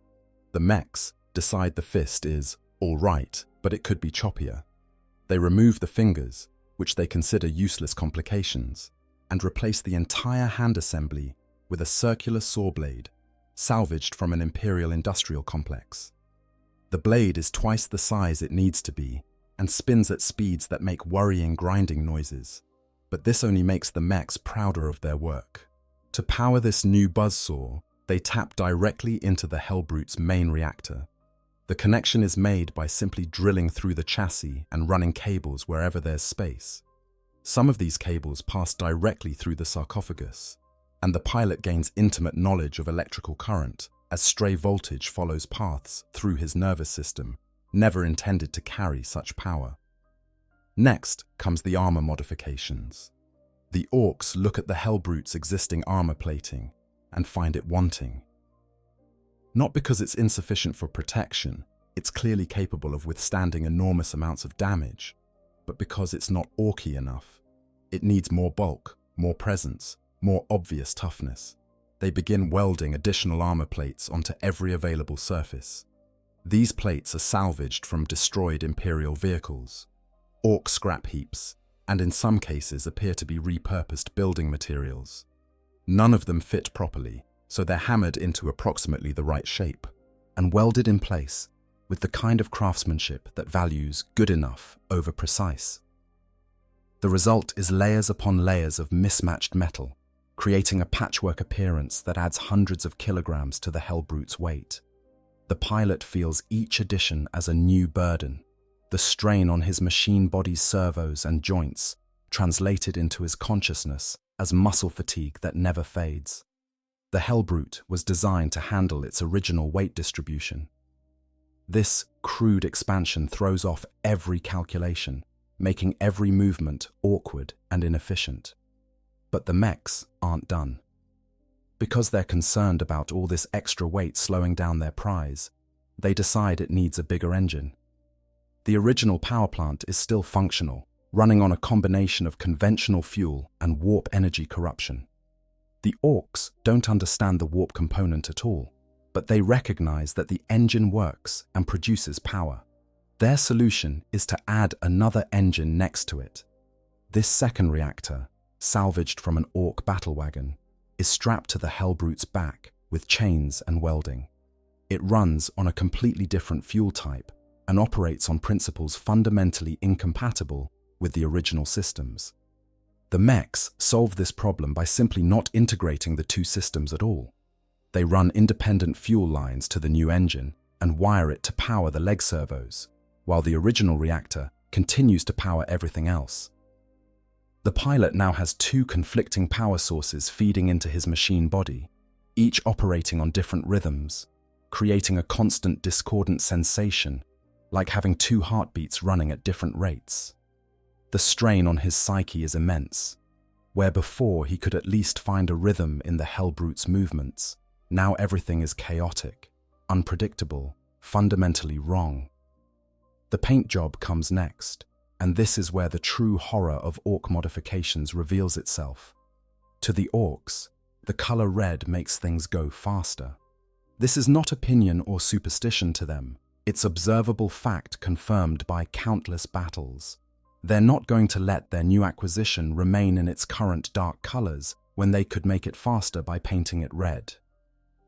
The mechs decide the fist is all right, but it could be choppier. They remove the fingers, which they consider useless complications, and replace the entire hand assembly with a circular saw blade, salvaged from an Imperial industrial complex. The blade is twice the size it needs to be, and spins at speeds that make worrying grinding noises. But this only makes the mechs prouder of their work. To power this new buzzsaw, they tap directly into the Helbrute's main reactor. The connection is made by simply drilling through the chassis and running cables wherever there's space. Some of these cables pass directly through the sarcophagus, and the pilot gains intimate knowledge of electrical current as stray voltage follows paths through his nervous system, never intended to carry such power. Next comes the armor modifications. The Orks look at the Helbrute's existing armor plating and find it wanting. Not because it's insufficient for protection, it's clearly capable of withstanding enormous amounts of damage, but because it's not orky enough. It needs more bulk, more presence, more obvious toughness. They begin welding additional armor plates onto every available surface. These plates are salvaged from destroyed Imperial vehicles, Ork scrap heaps, and in some cases appear to be repurposed building materials. None of them fit properly, so they're hammered into approximately the right shape and welded in place with the kind of craftsmanship that values good enough over precise. The result is layers upon layers of mismatched metal, creating a patchwork appearance that adds hundreds of kilograms to the Helbrute's weight. The pilot feels each addition as a new burden, the strain on his machine body's servos and joints translated into his consciousness as muscle fatigue that never fades. The Helbrute was designed to handle its original weight distribution. This crude expansion throws off every calculation, making every movement awkward and inefficient. But the mechs aren't done. Because they're concerned about all this extra weight slowing down their prize, they decide it needs a bigger engine. The original power plant is still functional, running on a combination of conventional fuel and warp energy corruption. The Orks don't understand the warp component at all, but they recognize that the engine works and produces power. Their solution is to add another engine next to it. This second reactor, salvaged from an Ork battle wagon, is strapped to the Helbrute's back with chains and welding. It runs on a completely different fuel type and operates on principles fundamentally incompatible with the original systems. The mechs solve this problem by simply not integrating the two systems at all. They run independent fuel lines to the new engine and wire it to power the leg servos, while the original reactor continues to power everything else. The pilot now has two conflicting power sources feeding into his machine body, each operating on different rhythms, creating a constant discordant sensation, like having two heartbeats running at different rates. The strain on his psyche is immense. Where before he could at least find a rhythm in the Helbrute's movements, now everything is chaotic, unpredictable, fundamentally wrong. The paint job comes next, and this is where the true horror of Ork modifications reveals itself. To the Orks, the color red makes things go faster. This is not opinion or superstition to them. It's observable fact confirmed by countless battles. They're not going to let their new acquisition remain in its current dark colors when they could make it faster by painting it red.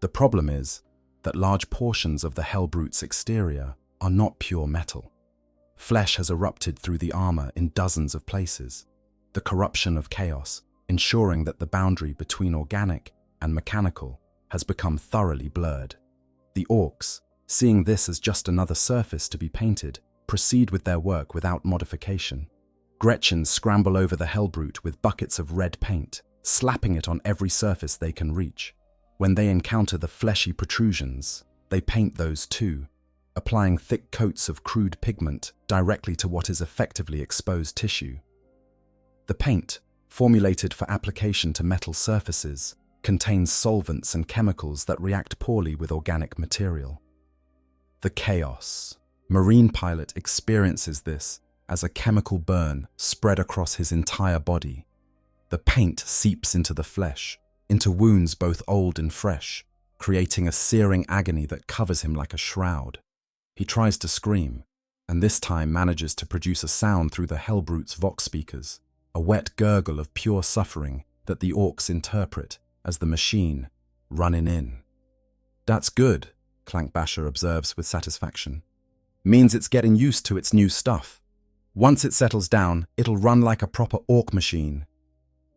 The problem is that large portions of the Helbrute's exterior are not pure metal. Flesh has erupted through the armor in dozens of places, the corruption of chaos ensuring that the boundary between organic and mechanical has become thoroughly blurred. The Orks, seeing this as just another surface to be painted, proceed with their work without modification. Gretchens scramble over the Helbrute with buckets of red paint, slapping it on every surface they can reach. When they encounter the fleshy protrusions, they paint those too, applying thick coats of crude pigment directly to what is effectively exposed tissue. The paint, formulated for application to metal surfaces, contains solvents and chemicals that react poorly with organic material. The chaos. Marine pilot experiences this as a chemical burn spread across his entire body. The paint seeps into the flesh, into wounds both old and fresh, creating a searing agony that covers him like a shroud. He tries to scream, and this time manages to produce a sound through the Helbrute's vox speakers, a wet gurgle of pure suffering that the Orks interpret as the machine running in. "That's good," Clankbasher observes with satisfaction. "Means it's getting used to its new stuff. Once it settles down, it'll run like a proper Ork machine."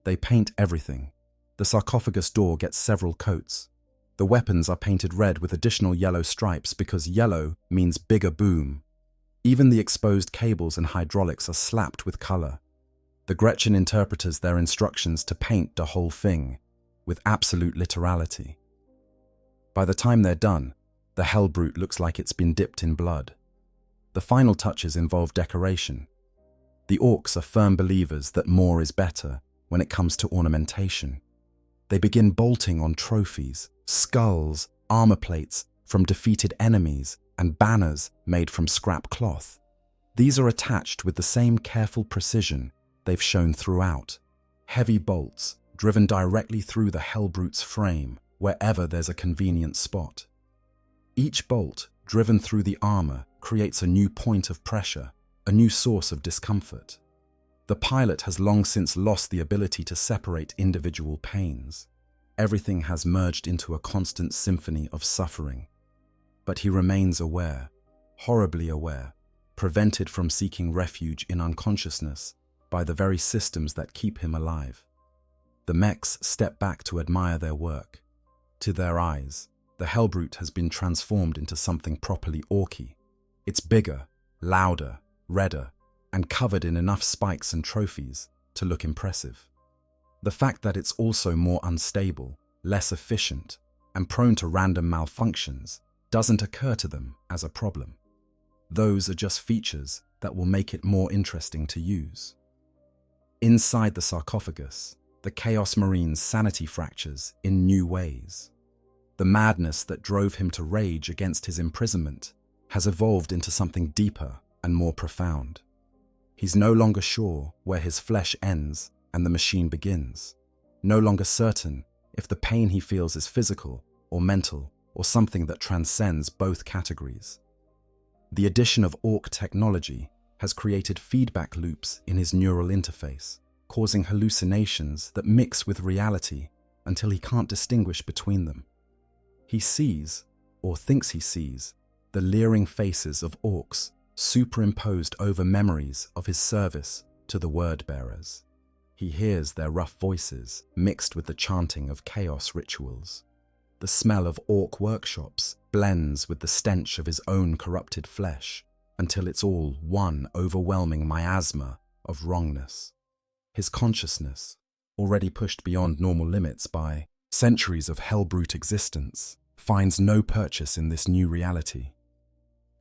They paint everything. The sarcophagus door gets several coats. The weapons are painted red with additional yellow stripes because yellow means bigger boom. Even the exposed cables and hydraulics are slapped with color. The Gretchen interpreters their instructions to paint the whole thing with absolute literality. By the time they're done, the Helbrute looks like it's been dipped in blood. The final touches involve decoration. The Orks are firm believers that more is better when it comes to ornamentation. They begin bolting on trophies, skulls, armor plates from defeated enemies, and banners made from scrap cloth. These are attached with the same careful precision they've shown throughout. Heavy bolts driven directly through the Helbrute's frame wherever there's a convenient spot. Each bolt driven through the armor creates a new point of pressure, a new source of discomfort. The pilot has long since lost the ability to separate individual pains. Everything has merged into a constant symphony of suffering. But he remains aware, horribly aware, prevented from seeking refuge in unconsciousness by the very systems that keep him alive. The mechs step back to admire their work. To their eyes, the Helbrute has been transformed into something properly Orky. It's bigger, louder, redder, and covered in enough spikes and trophies to look impressive. The fact that it's also more unstable, less efficient, and prone to random malfunctions doesn't occur to them as a problem. Those are just features that will make it more interesting to use. Inside the sarcophagus, the Chaos Marine's sanity fractures in new ways. The madness that drove him to rage against his imprisonment has evolved into something deeper and more profound. He's no longer sure where his flesh ends and the machine begins, no longer certain if the pain he feels is physical or mental or something that transcends both categories. The addition of Ork technology has created feedback loops in his neural interface, causing hallucinations that mix with reality until he can't distinguish between them. He sees, or thinks he sees, the leering faces of Orks superimposed over memories of his service to the word-bearers. He hears their rough voices mixed with the chanting of chaos rituals. The smell of Ork workshops blends with the stench of his own corrupted flesh until it's all one overwhelming miasma of wrongness. His consciousness, already pushed beyond normal limits by centuries of Helbrute existence, finds no purchase in this new reality.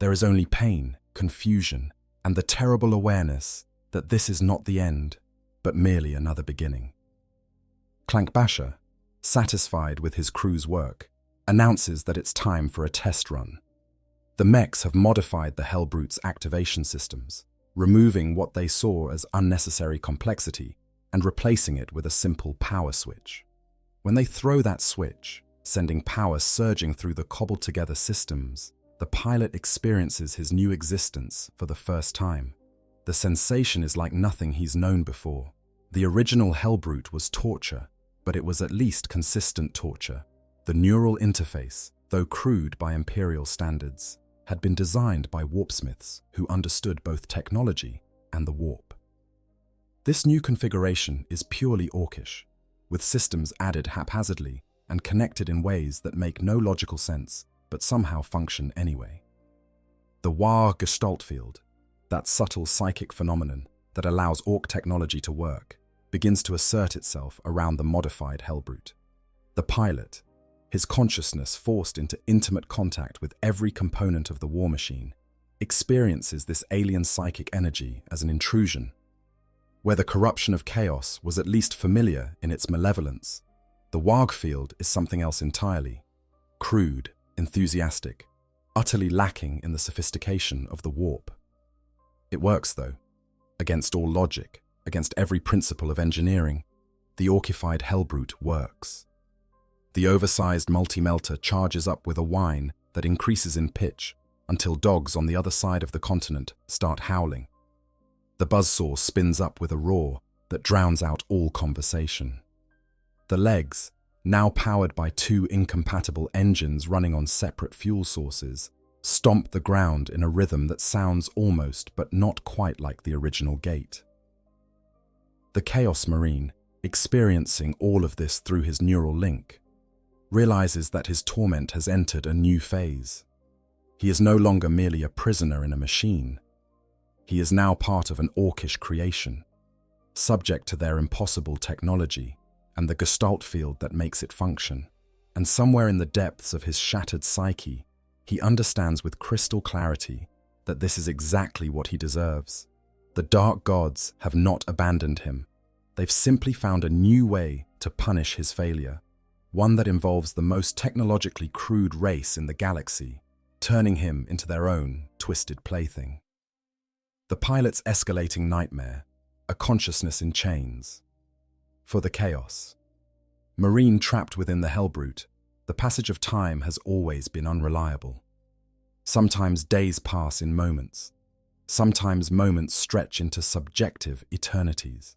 There is only pain, confusion, and the terrible awareness that this is not the end, but merely another beginning. Clankbasher, satisfied with his crew's work, announces that it's time for a test run. The mechs have modified the Helbrute's activation systems, removing what they saw as unnecessary complexity and replacing it with a simple power switch. When they throw that switch, sending power surging through the cobbled-together systems, the pilot experiences his new existence for the first time. The sensation is like nothing he's known before. The original Helbrute was torture, but it was at least consistent torture. The neural interface, though crude by Imperial standards, had been designed by warpsmiths who understood both technology and the warp. This new configuration is purely Orkish, with systems added haphazardly and connected in ways that make no logical sense, but somehow function anyway. The War Gestalt field, that subtle psychic phenomenon that allows Ork technology to work, begins to assert itself around the modified Helbrute. The pilot, his consciousness forced into intimate contact with every component of the war machine, experiences this alien psychic energy as an intrusion. Where the corruption of chaos was at least familiar in its malevolence, the Warg field is something else entirely. Crude, enthusiastic, utterly lacking in the sophistication of the warp. It works, though. Against all logic, against every principle of engineering, the Orkified Helbrute works. The oversized multi-melter charges up with a whine that increases in pitch until dogs on the other side of the continent start howling. The buzzsaw spins up with a roar that drowns out all conversation. The legs, now powered by two incompatible engines running on separate fuel sources, stomp the ground in a rhythm that sounds almost but not quite like the original gait. The Chaos Marine, experiencing all of this through his neural link, realizes that his torment has entered a new phase. He is no longer merely a prisoner in a machine. He is now part of an Orkish creation, subject to their impossible technology and the Gestalt field that makes it function. And somewhere in the depths of his shattered psyche, he understands with crystal clarity that this is exactly what he deserves. The dark gods have not abandoned him. They've simply found a new way to punish his failure, one that involves the most technologically crude race in the galaxy, turning him into their own twisted plaything. The pilot's escalating nightmare, a consciousness in chains. For the Chaos Marine trapped within the Helbrute, the passage of time has always been unreliable. Sometimes days pass in moments. Sometimes moments stretch into subjective eternities.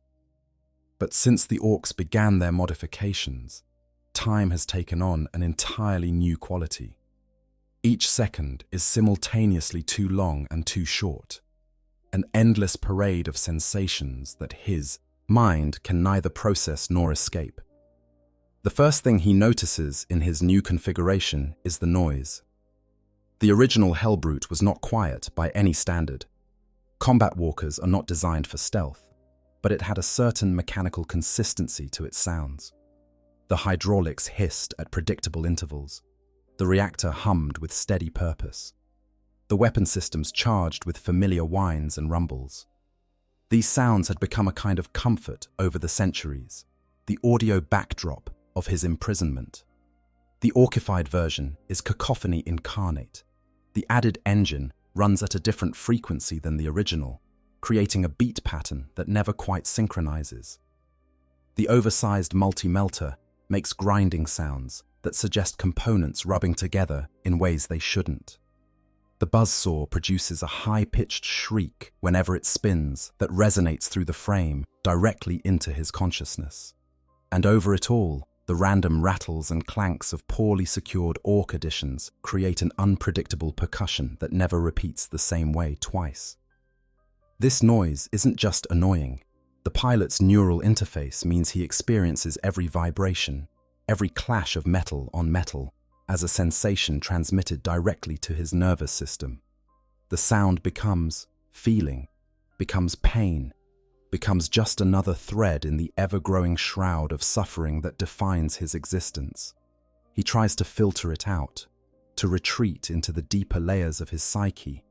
But since the Orks began their modifications, time has taken on an entirely new quality. Each second is simultaneously too long and too short, an endless parade of sensations that his mind can neither process nor escape. The first thing he notices in his new configuration is the noise. The original Helbrute was not quiet by any standard. Combat walkers are not designed for stealth, but it had a certain mechanical consistency to its sounds. The hydraulics hissed at predictable intervals. The reactor hummed with steady purpose. The weapon systems charged with familiar whines and rumbles. These sounds had become a kind of comfort over the centuries, the audio backdrop of his imprisonment. The Orkified version is cacophony incarnate. The added engine runs at a different frequency than the original, creating a beat pattern that never quite synchronizes. The oversized multi-melter makes grinding sounds that suggest components rubbing together in ways they shouldn't. The buzzsaw produces a high-pitched shriek whenever it spins that resonates through the frame directly into his consciousness. And over it all, the random rattles and clanks of poorly secured Ork additions create an unpredictable percussion that never repeats the same way twice. This noise isn't just annoying. The pilot's neural interface means he experiences every vibration, every clash of metal on metal, as a sensation transmitted directly to his nervous system. The sound becomes feeling, becomes pain, becomes just another thread in the ever-growing shroud of suffering that defines his existence. He tries to filter it out, to retreat into the deeper layers of his psyche,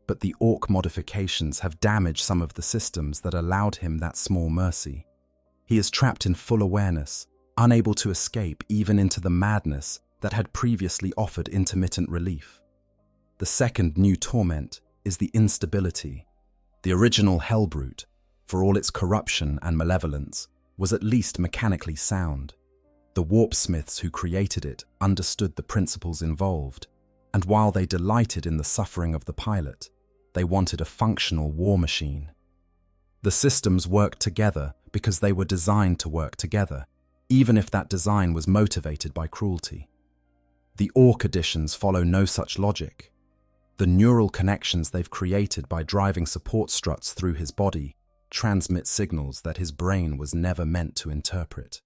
but the Ork modifications have damaged some of the systems that allowed him that small mercy. He is trapped in full awareness, unable to escape even into the madness that had previously offered intermittent relief. The second new torment is the instability. The original Helbrute, for all its corruption and malevolence, was at least mechanically sound. The warpsmiths who created it understood the principles involved, and while they delighted in the suffering of the pilot, they wanted a functional war machine. The systems worked together because they were designed to work together, even if that design was motivated by cruelty. The Ork editions follow no such logic. The neural connections they've created by driving support struts through his body transmit signals that his brain was never meant to interpret.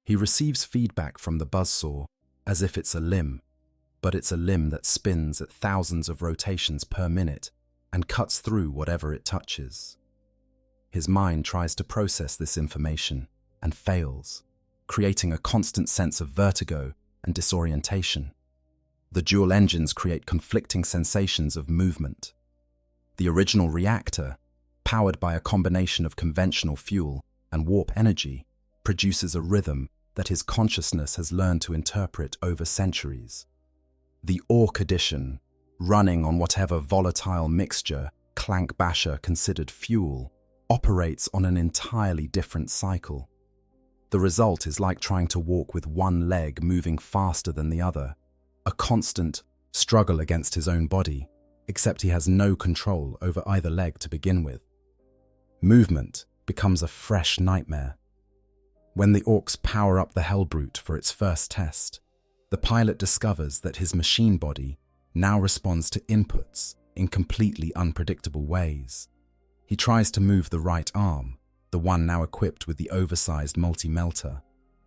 He receives feedback from the buzzsaw as if it's a limb, but it's a limb that spins at thousands of rotations per minute and cuts through whatever it touches. His mind tries to process this information and fails, creating a constant sense of vertigo and disorientation. The dual engines create conflicting sensations of movement. The original reactor, powered by a combination of conventional fuel and warp energy, produces a rhythm that his consciousness has learned to interpret over centuries. The Ork edition, running on whatever volatile mixture Clank Basher considered fuel, operates on an entirely different cycle. The result is like trying to walk with one leg moving faster than the other, a constant struggle against his own body, except he has no control over either leg to begin with. Movement becomes a fresh nightmare. When the Orks power up the Helbrute for its first test, the pilot discovers that his machine body now responds to inputs in completely unpredictable ways. He tries to move the right arm, the one now equipped with the oversized multi-melter,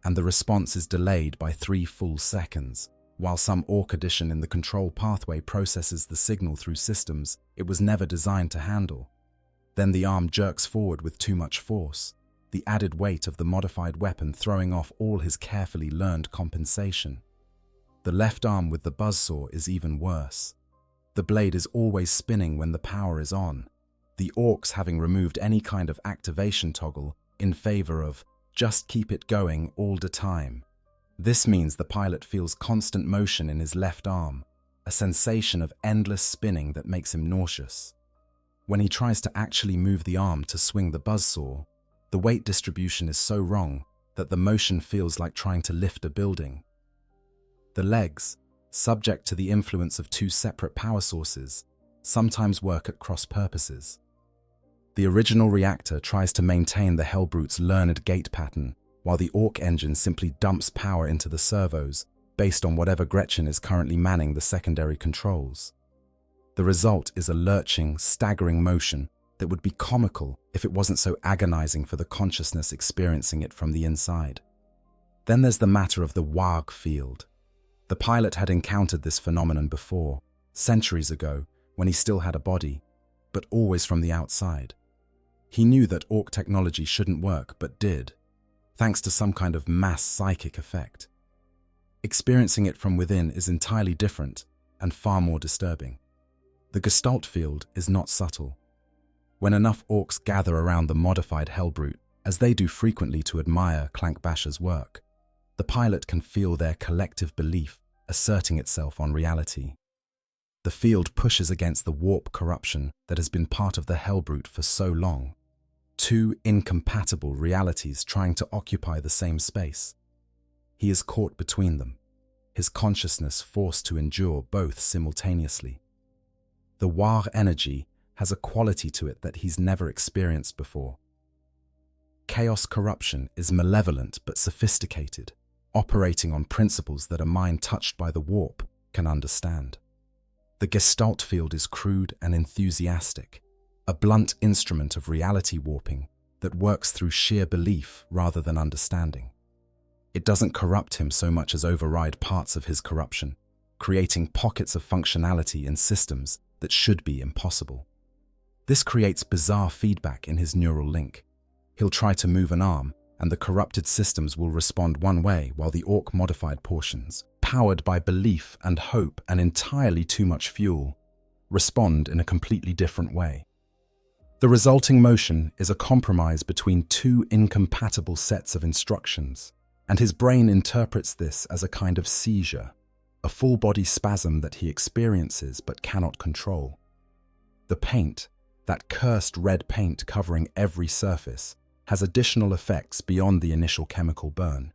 and the response is delayed by 3 full seconds, while some Ork addition in the control pathway processes the signal through systems it was never designed to handle. Then the arm jerks forward with too much force, the added weight of the modified weapon throwing off all his carefully learned compensation. The left arm with the buzzsaw is even worse. The blade is always spinning when the power is on, the Orks having removed any kind of activation toggle in favor of just keep it going all the time. This means the pilot feels constant motion in his left arm, a sensation of endless spinning that makes him nauseous. When he tries to actually move the arm to swing the buzzsaw, the weight distribution is so wrong that the motion feels like trying to lift a building. The legs, subject to the influence of 2 separate power sources, sometimes work at cross purposes. The original reactor tries to maintain the Helbrute's learned gate pattern, while the Ork engine simply dumps power into the servos based on whatever Gretchen is currently manning the secondary controls. The result is a lurching, staggering motion that would be comical if it wasn't so agonizing for the consciousness experiencing it from the inside. Then there's the matter of the Warg field. The pilot had encountered this phenomenon before, centuries ago, when he still had a body, but always from the outside. He knew that Ork technology shouldn't work, but did, thanks to some kind of mass psychic effect. Experiencing it from within is entirely different and far more disturbing. The Gestalt field is not subtle. When enough Orks gather around the modified Helbrute, as they do frequently to admire Clank Basher's work, the pilot can feel their collective belief asserting itself on reality. The field pushes against the warp corruption that has been part of the Helbrute for so long. 2 incompatible realities trying to occupy the same space. He is caught between them, his consciousness forced to endure both simultaneously. The War energy has a quality to it that he's never experienced before. Chaos corruption is malevolent but sophisticated, operating on principles that a mind touched by the warp can understand. The Gestalt field is crude and enthusiastic, a blunt instrument of reality warping that works through sheer belief rather than understanding. It doesn't corrupt him so much as override parts of his corruption, creating pockets of functionality in systems that should be impossible. This creates bizarre feedback in his neural link. He'll try to move an arm, and the corrupted systems will respond one way, while the Ork-modified portions, powered by belief and hope and entirely too much fuel, respond in a completely different way. The resulting motion is a compromise between two incompatible sets of instructions, and his brain interprets this as a kind of seizure, a full-body spasm that he experiences but cannot control. The paint, that cursed red paint covering every surface, has additional effects beyond the initial chemical burn.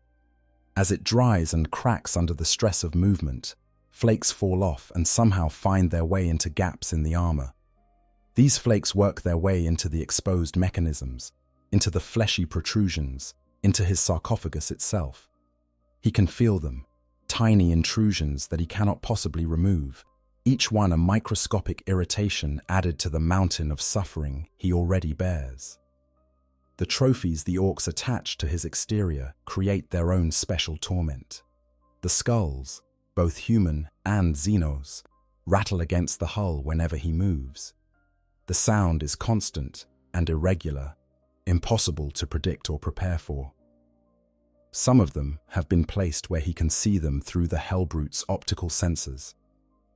As it dries and cracks under the stress of movement, flakes fall off and somehow find their way into gaps in the armor. These flakes work their way into the exposed mechanisms, into the fleshy protrusions, into his sarcophagus itself. He can feel them, tiny intrusions that he cannot possibly remove, each one a microscopic irritation added to the mountain of suffering he already bears. The trophies the Orks attach to his exterior create their own special torment. The skulls, both human and Xenos, rattle against the hull whenever he moves. The sound is constant and irregular, impossible to predict or prepare for. Some of them have been placed where he can see them through the Helbrute's optical sensors,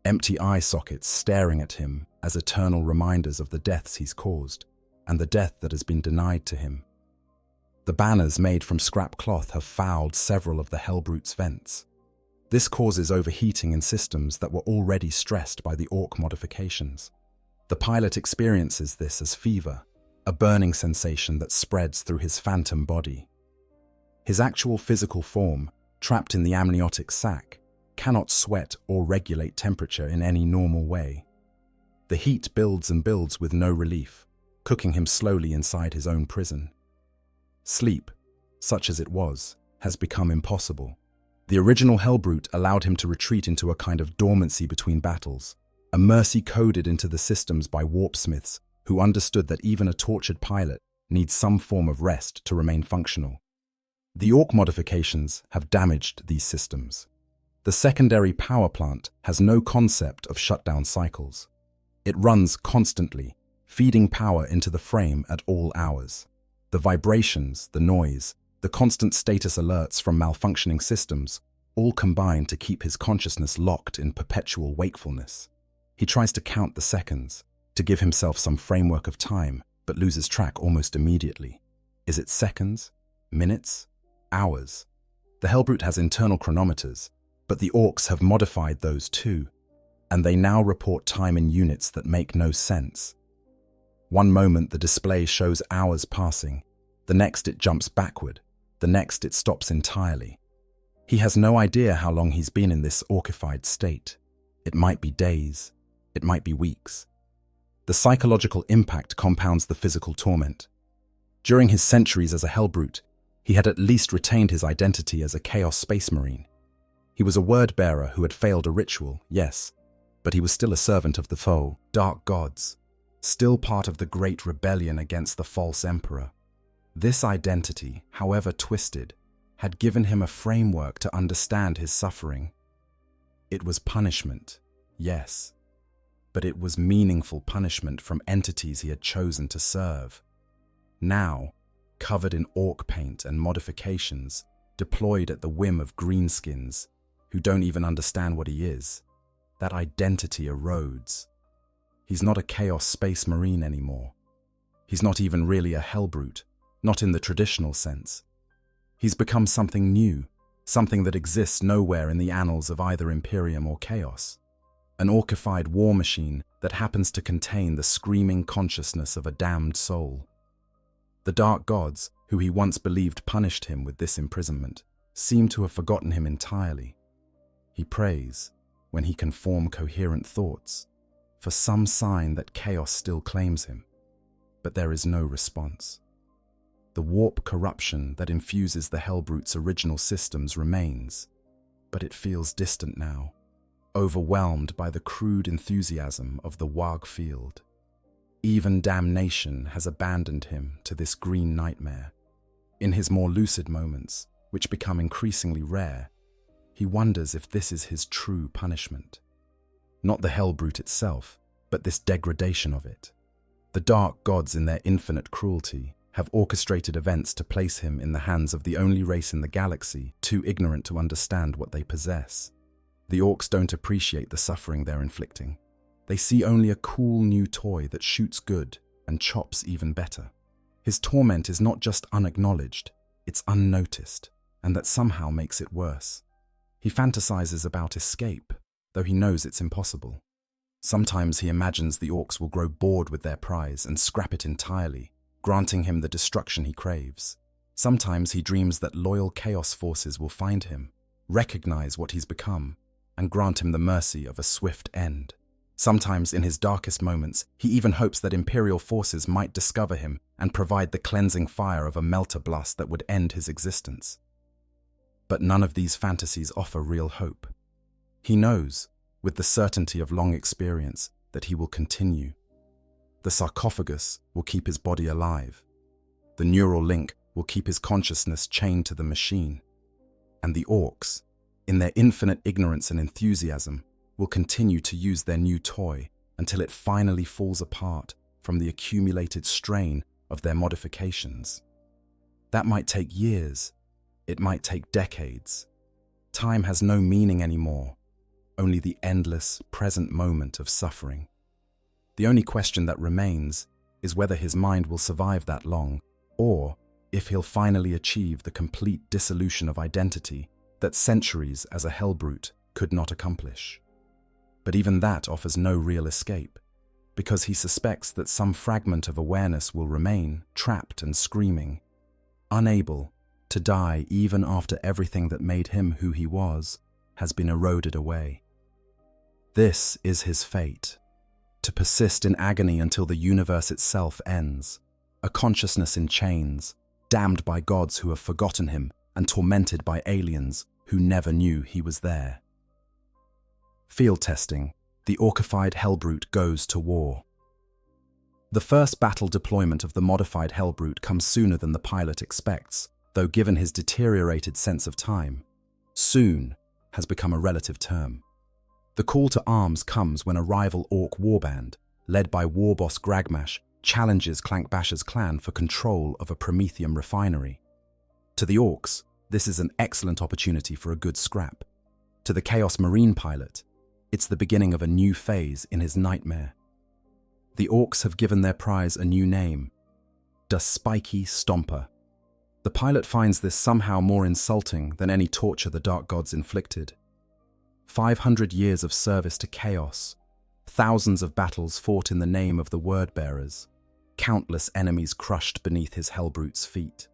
empty eye sockets staring at him as eternal reminders of the deaths he's caused and the death that has been denied to him. The banners made from scrap cloth have fouled several of the Helbrute's vents. This causes overheating in systems that were already stressed by the Ork modifications. The pilot experiences this as fever, a burning sensation that spreads through his phantom body. His actual physical form, trapped in the amniotic sac, cannot sweat or regulate temperature in any normal way. The heat builds and builds with no relief, cooking him slowly inside his own prison. Sleep, such as it was, has become impossible. The original Helbrute allowed him to retreat into a kind of dormancy between battles, a mercy coded into the systems by warpsmiths who understood that even a tortured pilot needs some form of rest to remain functional. The Ork modifications have damaged these systems. The secondary power plant has no concept of shutdown cycles. It runs constantly, feeding power into the frame at all hours. The vibrations, the noise, the constant status alerts from malfunctioning systems all combine to keep his consciousness locked in perpetual wakefulness. He tries to count the seconds, to give himself some framework of time, but loses track almost immediately. Is it seconds? Minutes? Hours? The Helbrute has internal chronometers, but the Orks have modified those too, and they now report time in units that make no sense. One moment the display shows hours passing, the next it jumps backward, the next it stops entirely. He has no idea how long he's been in this orkified state. It might be days, it might be weeks. The psychological impact compounds the physical torment. During his centuries as a Helbrute, he had at least retained his identity as a Chaos Space Marine. He was a word-bearer who had failed a ritual, yes, but he was still a servant of the foe, dark gods, still part of the great rebellion against the false emperor. This identity, however twisted, had given him a framework to understand his suffering. It was punishment, yes, but it was meaningful punishment from entities he had chosen to serve. Now, covered in Ork paint and modifications, deployed at the whim of greenskins, who don't even understand what he is, that identity erodes. He's not a Chaos Space Marine anymore. He's not even really a Helbrute, not in the traditional sense. He's become something new, something that exists nowhere in the annals of either Imperium or Chaos. An orkified war machine that happens to contain the screaming consciousness of a damned soul. The dark gods, who he once believed punished him with this imprisonment, seem to have forgotten him entirely. He prays, when he can form coherent thoughts, for some sign that chaos still claims him, but there is no response. The warp corruption that infuses the Helbrute's original systems remains, but it feels distant now, overwhelmed by the crude enthusiasm of the Wag field. Even damnation has abandoned him to this green nightmare. In his more lucid moments, which become increasingly rare, he wonders if this is his true punishment. Not the Helbrute itself, but this degradation of it. The dark gods, in their infinite cruelty, have orchestrated events to place him in the hands of the only race in the galaxy too ignorant to understand what they possess. The Orks don't appreciate the suffering they're inflicting. They see only a cool new toy that shoots good and chops even better. His torment is not just unacknowledged, it's unnoticed, and that somehow makes it worse. He fantasizes about escape, though he knows it's impossible. Sometimes he imagines the Orks will grow bored with their prize and scrap it entirely, granting him the destruction he craves. Sometimes he dreams that loyal Chaos forces will find him, recognize what he's become, and grant him the mercy of a swift end. Sometimes, in his darkest moments, he even hopes that Imperial forces might discover him and provide the cleansing fire of a melter blast that would end his existence. But none of these fantasies offer real hope. He knows, with the certainty of long experience, that he will continue. The sarcophagus will keep his body alive. The neural link will keep his consciousness chained to the machine. And the Orks, in their infinite ignorance and enthusiasm, will continue to use their new toy until it finally falls apart from the accumulated strain of their modifications. That might take years. It might take decades. Time has no meaning anymore, only the endless, present moment of suffering. The only question that remains is whether his mind will survive that long, or if he'll finally achieve the complete dissolution of identity that centuries as a Helbrute could not accomplish. But even that offers no real escape, because he suspects that some fragment of awareness will remain trapped and screaming, unable to die even after everything that made him who he was has been eroded away. This is his fate, to persist in agony until the universe itself ends, a consciousness in chains, damned by gods who have forgotten him and tormented by aliens who never knew he was there. Field testing. The orkified Helbrute goes to war. The first battle deployment of the modified Helbrute comes sooner than the pilot expects, though given his deteriorated sense of time, soon has become a relative term. The call to arms comes when a rival Ork warband, led by warboss Gragmash, challenges Clankbash's clan for control of a Prometheum refinery. To the Orks, this is an excellent opportunity for a good scrap. To the Chaos Marine pilot, it's the beginning of a new phase in his nightmare. The Orks have given their prize a new name, the Spiky Stomper. The pilot finds this somehow more insulting than any torture the Dark Gods inflicted. 500 years of service to Chaos, thousands of battles fought in the name of the Word-bearers, countless enemies crushed beneath his Helbrute's feet,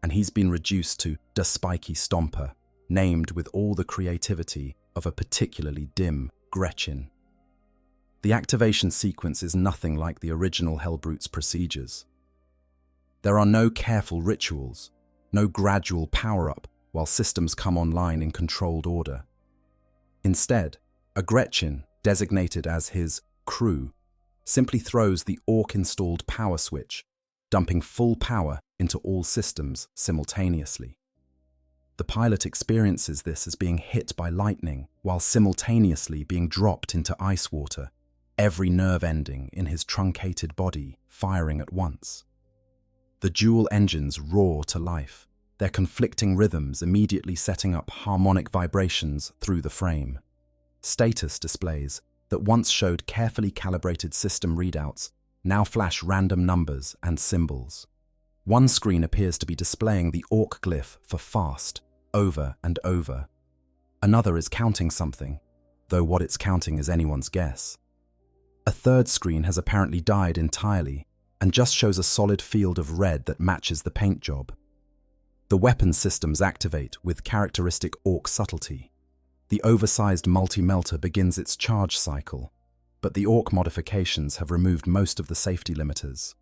and he's been reduced to the Spiky Stomper, named with all the creativity of a particularly dim Gretchen. The activation sequence is nothing like the original Helbrute's procedures. There are no careful rituals, no gradual power-up while systems come online in controlled order. Instead, a Gretchen, designated as his crew, simply throws the Ork-installed power switch, dumping full power into all systems simultaneously. The pilot experiences this as being hit by lightning while simultaneously being dropped into ice water, every nerve ending in his truncated body firing at once. The dual engines roar to life, their conflicting rhythms immediately setting up harmonic vibrations through the frame. Status displays that once showed carefully calibrated system readouts now flash random numbers and symbols. One screen appears to be displaying the Ork glyph for fast over and over. Another is counting something, though what it's counting is anyone's guess. A third screen has apparently died entirely and just shows a solid field of red that matches the paint job. The weapon systems activate with characteristic Ork subtlety. The oversized multi-melter begins its charge cycle, but the Ork modifications have removed most of the safety limiters.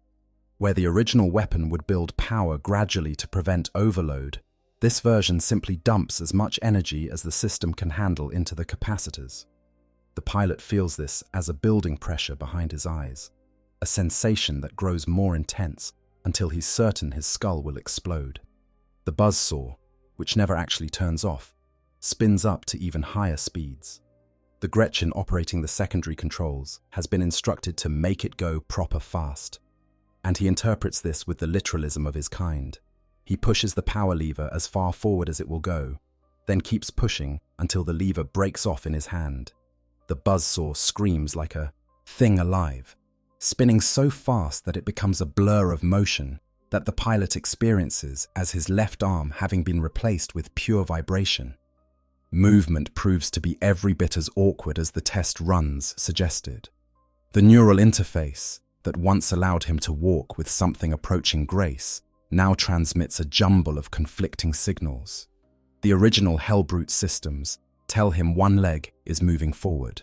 Where the original weapon would build power gradually to prevent overload, this version simply dumps as much energy as the system can handle into the capacitors. The pilot feels this as a building pressure behind his eyes, a sensation that grows more intense until he's certain his skull will explode. The buzzsaw, which never actually turns off, spins up to even higher speeds. The Gretchen operating the secondary controls has been instructed to make it go proper fast. And he interprets this with the literalism of his kind. He pushes the power lever as far forward as it will go, then keeps pushing until the lever breaks off in his hand. The buzzsaw screams like a thing alive, spinning so fast that it becomes a blur of motion that the pilot experiences as his left arm having been replaced with pure vibration. Movement proves to be every bit as awkward as the test runs suggested. The neural interface that once allowed him to walk with something approaching grace now transmits a jumble of conflicting signals. The original Helbrute systems tell him one leg is moving forward.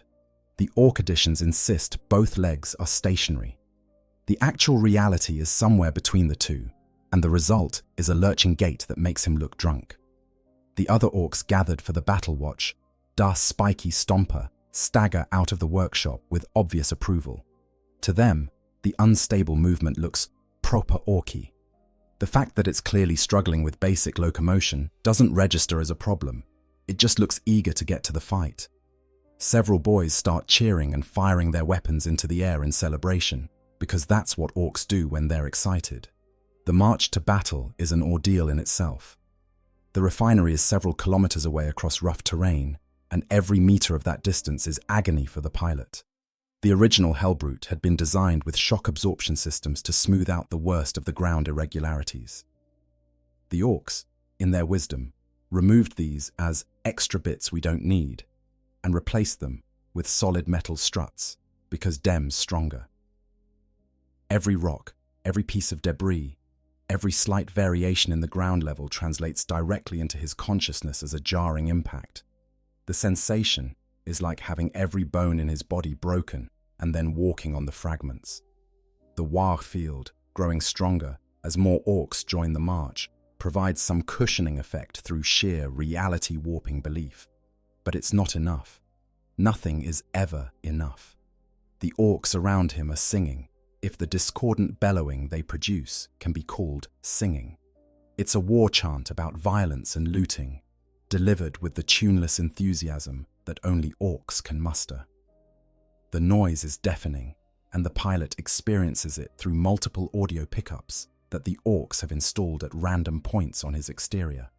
The Ork editions insist both legs are stationary. The actual reality is somewhere between the two, and the result is a lurching gait that makes him look drunk. The other Orks gathered for the battle watch, Das Spiky Stomper, stagger out of the workshop with obvious approval. To them, the unstable movement looks proper Orky. The fact that it's clearly struggling with basic locomotion doesn't register as a problem. It just looks eager to get to the fight. Several boys start cheering and firing their weapons into the air in celebration, because that's what Orks do when they're excited. The march to battle is an ordeal in itself. The refinery is several kilometers away across rough terrain, and every meter of that distance is agony for the pilot. The original Helbrute had been designed with shock absorption systems to smooth out the worst of the ground irregularities. The Orks, in their wisdom, removed these as extra bits we don't need and replaced them with solid metal struts because dem's stronger. Every rock, every piece of debris, every slight variation in the ground level translates directly into his consciousness as a jarring impact. The sensation is like having every bone in his body broken and then walking on the fragments. The War field, growing stronger as more Orks join the march, provides some cushioning effect through sheer reality-warping belief. But it's not enough. Nothing is ever enough. The Orks around him are singing, if the discordant bellowing they produce can be called singing. It's a war chant about violence and looting, delivered with the tuneless enthusiasm that only Orks can muster. The noise is deafening, and the pilot experiences it through multiple audio pickups that the Orks have installed at random points on his exterior.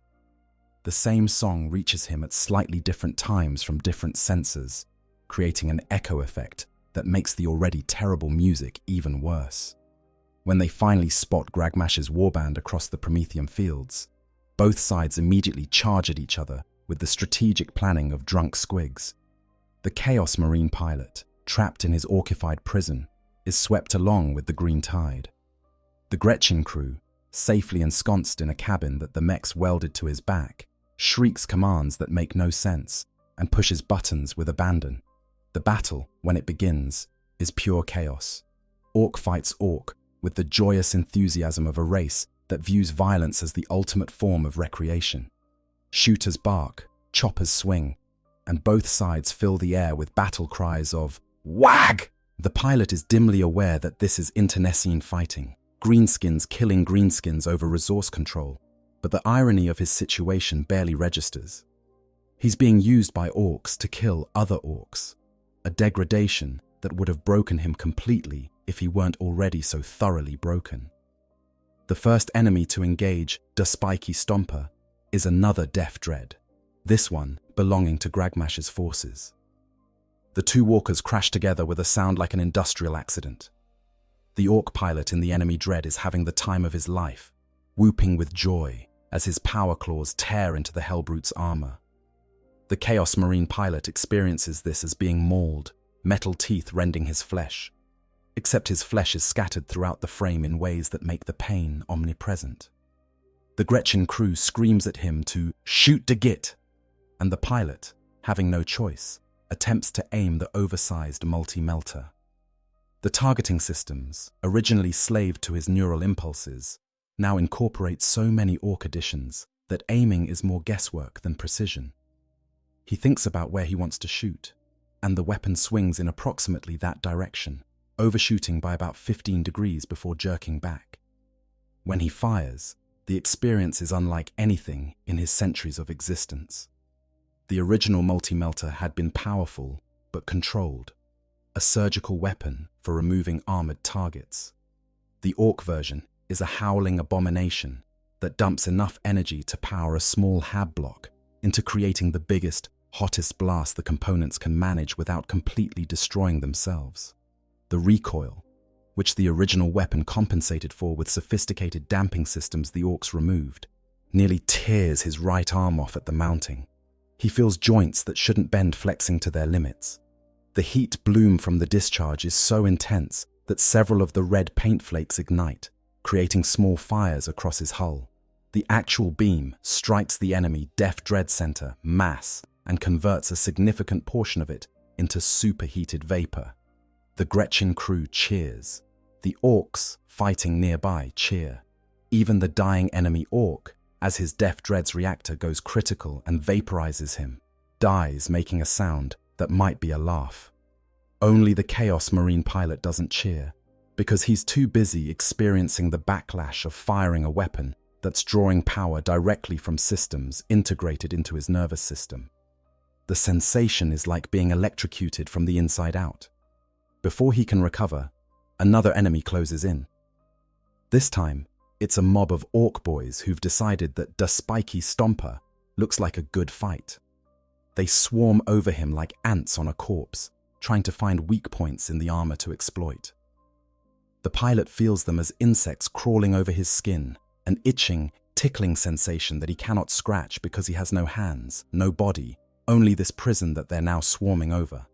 The same song reaches him at slightly different times from different sensors, creating an echo effect that makes the already terrible music even worse. When they finally spot Gragmash's warband across the Prometheum fields, both sides immediately charge at each other with the strategic planning of drunk squigs. The Chaos Marine pilot, trapped in his Orkified prison, is swept along with the green tide. The Gretchen crew, safely ensconced in a cabin that the mechs welded to his back, shrieks commands that make no sense and pushes buttons with abandon. The battle, when it begins, is pure chaos. Ork fights Ork with the joyous enthusiasm of a race that views violence as the ultimate form of recreation. Shooters bark, choppers swing, and both sides fill the air with battle cries of "Wag!" The pilot is dimly aware that this is internecine fighting, greenskins killing greenskins over resource control, but the irony of his situation barely registers. He's being used by Orks to kill other Orks, a degradation that would have broken him completely if he weren't already so thoroughly broken. The first enemy to engage, the Spiky Stomper, is another Death Dread, this one belonging to Gragmash's forces. The two walkers crash together with a sound like an industrial accident. The Ork pilot in the enemy dread is having the time of his life, whooping with joy as his power claws tear into the Helbrute's armor. The Chaos Marine pilot experiences this as being mauled, metal teeth rending his flesh, except his flesh is scattered throughout the frame in ways that make the pain omnipresent. The Gretchen crew screams at him to shoot de git, and the pilot, having no choice, attempts to aim the oversized multi-melter. The targeting systems, originally slaved to his neural impulses, now incorporate so many Ork additions that aiming is more guesswork than precision. He thinks about where he wants to shoot, and the weapon swings in approximately that direction, overshooting by about 15 degrees before jerking back. When he fires, the experience is unlike anything in his centuries of existence. The original multi-melter had been powerful but controlled, a surgical weapon for removing armored targets. The Ork version is a howling abomination that dumps enough energy to power a small hab block into creating the biggest, hottest blast the components can manage without completely destroying themselves. The recoil, which the original weapon compensated for with sophisticated damping systems the Orks removed, nearly tears his right arm off at the mounting. He feels joints that shouldn't bend flexing to their limits. The heat bloom from the discharge is so intense that several of the red paint flakes ignite, creating small fires across his hull. The actual beam strikes the enemy Def Dread Center mass and converts a significant portion of it into superheated vapor. The Gretchen crew cheers. The Orks fighting nearby cheer. Even the dying enemy Ork, as his Def Dread's reactor goes critical and vaporizes him, dies making a sound that might be a laugh. Only the Chaos Marine pilot doesn't cheer, because he's too busy experiencing the backlash of firing a weapon that's drawing power directly from systems integrated into his nervous system. The sensation is like being electrocuted from the inside out. Before he can recover, another enemy closes in. This time, it's a mob of Ork boys who've decided that the spiky Stomper looks like a good fight. They swarm over him like ants on a corpse, trying to find weak points in the armor to exploit. The pilot feels them as insects crawling over his skin, an itching, tickling sensation that he cannot scratch because he has no hands, no body, only this prison that they're now swarming over.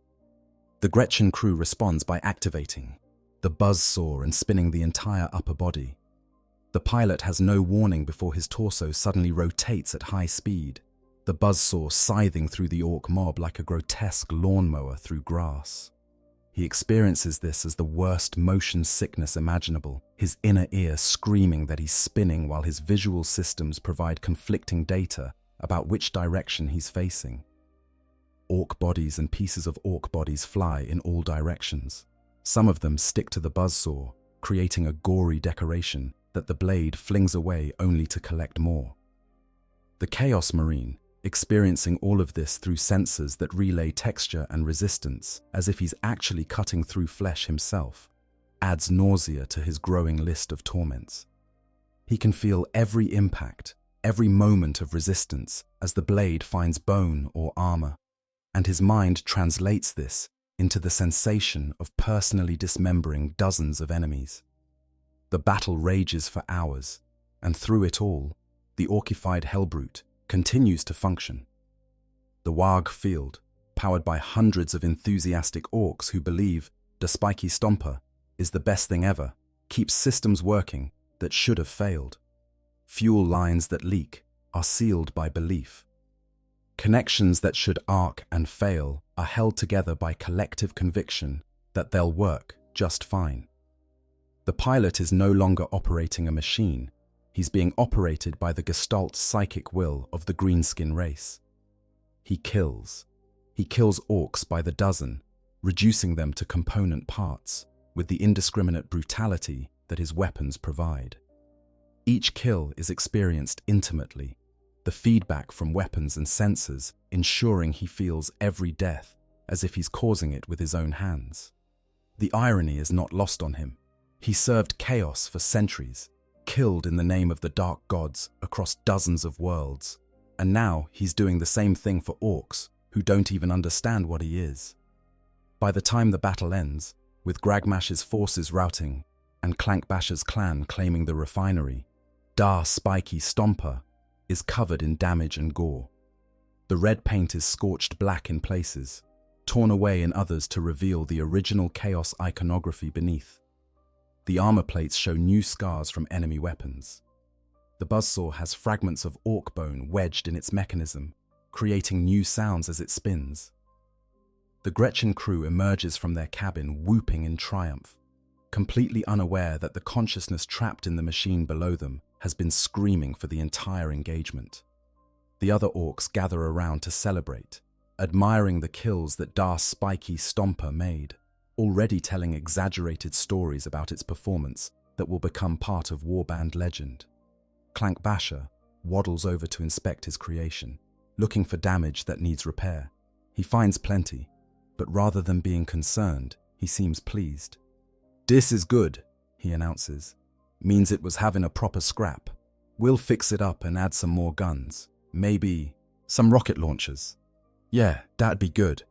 The Gretchen crew responds by activating the buzzsaw and spinning the entire upper body. The pilot has no warning before his torso suddenly rotates at high speed, the buzzsaw scything through the Ork mob like a grotesque lawnmower through grass. He experiences this as the worst motion sickness imaginable, his inner ear screaming that he's spinning while his visual systems provide conflicting data about which direction he's facing. Ork bodies and pieces of Ork bodies fly in all directions. Some of them stick to the buzzsaw, creating a gory decoration that the blade flings away only to collect more. The Chaos Marine, experiencing all of this through sensors that relay texture and resistance as if he's actually cutting through flesh himself, adds nausea to his growing list of torments. He can feel every impact, every moment of resistance as the blade finds bone or armor, and his mind translates this into the sensation of personally dismembering dozens of enemies. The battle rages for hours, and through it all, the orkified Helbrute continues to function. The Warg field, powered by hundreds of enthusiastic Orks who believe the spiky Stomper is the best thing ever, keeps systems working that should have failed. Fuel lines that leak are sealed by belief. Connections that should arc and fail are held together by collective conviction that they'll work just fine. The pilot is no longer operating a machine. He's being operated by the gestalt psychic will of the greenskin race. He kills. He kills Orks by the dozen, reducing them to component parts with the indiscriminate brutality that his weapons provide. Each kill is experienced intimately, the feedback from weapons and sensors ensuring he feels every death as if he's causing it with his own hands. The irony is not lost on him. He served chaos for centuries, killed in the name of the dark gods across dozens of worlds, and now he's doing the same thing for Orks who don't even understand what he is. By the time the battle ends, with Gragmash's forces routing and Clankbash's clan claiming the refinery, Dar Spiky Stomper is covered in damage and gore. The red paint is scorched black in places, torn away in others to reveal the original chaos iconography beneath. The armor plates show new scars from enemy weapons. The buzzsaw has fragments of Ork bone wedged in its mechanism, creating new sounds as it spins. The Gretchen crew emerges from their cabin whooping in triumph, completely unaware that the consciousness trapped in the machine below them has been screaming for the entire engagement. The other Orks gather around to celebrate, admiring the kills that Dar Spiky Stomper made, already telling exaggerated stories about its performance that will become part of warband legend. Clankbasher waddles over to inspect his creation, looking for damage that needs repair. He finds plenty, but rather than being concerned, he seems pleased. "This is good," he announces, means it was having a proper scrap. We'll fix it up and add some more guns. Maybe some rocket launchers. Yeah, that'd be good.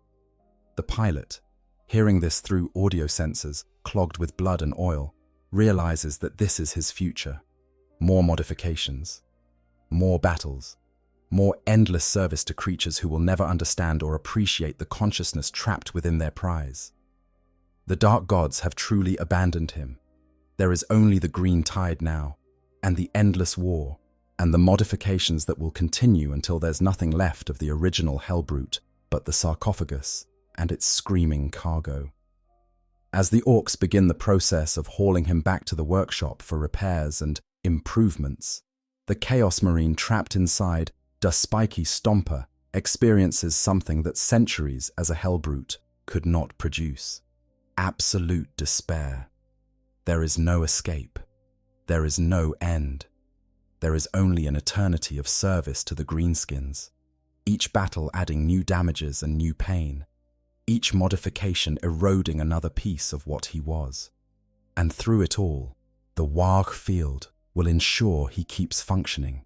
The pilot, hearing this through audio sensors clogged with blood and oil, realizes that this is his future. More modifications, more battles, more endless service to creatures who will never understand or appreciate the consciousness trapped within their prize. The dark gods have truly abandoned him. There is only the green tide now, and the endless war, and the modifications that will continue until there's nothing left of the original Helbrute but the sarcophagus and its screaming cargo. As the Orks begin the process of hauling him back to the workshop for repairs and improvements, the Chaos Marine trapped inside the spiky Stomper experiences something that centuries as a Helbrute could not produce. Absolute despair. There is no escape. There is no end. There is only an eternity of service to the greenskins, each battle adding new damages and new pain, each modification eroding another piece of what he was. And through it all, the Warg field will ensure he keeps functioning,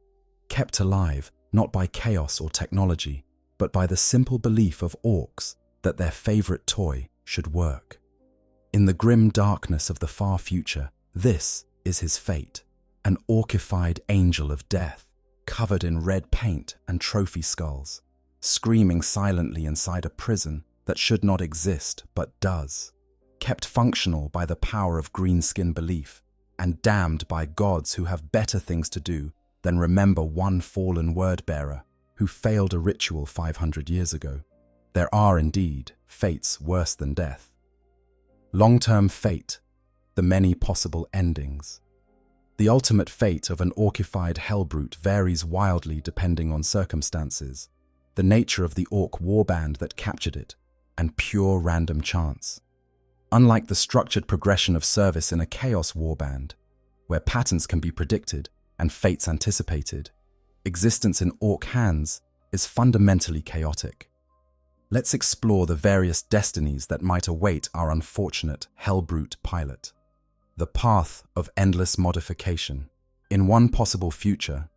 kept alive not by chaos or technology, but by the simple belief of Orks that their favorite toy should work. In the grim darkness of the far future, this is his fate, an orcified angel of death, covered in red paint and trophy skulls, screaming silently inside a prison that should not exist but does, kept functional by the power of greenskin belief, and damned by gods who have better things to do than remember one fallen word-bearer who failed a ritual 500 years ago. There are indeed fates worse than death. Long-term fate, the many possible endings. The ultimate fate of an orcified Helbrute varies wildly depending on circumstances, the nature of the Orc warband that captured it, and pure random chance. Unlike the structured progression of service in a Chaos warband, where patterns can be predicted and fates anticipated, existence in Orc hands is fundamentally chaotic. Let's explore the various destinies that might await our unfortunate Helbrute pilot. The path of endless modification. In one possible future,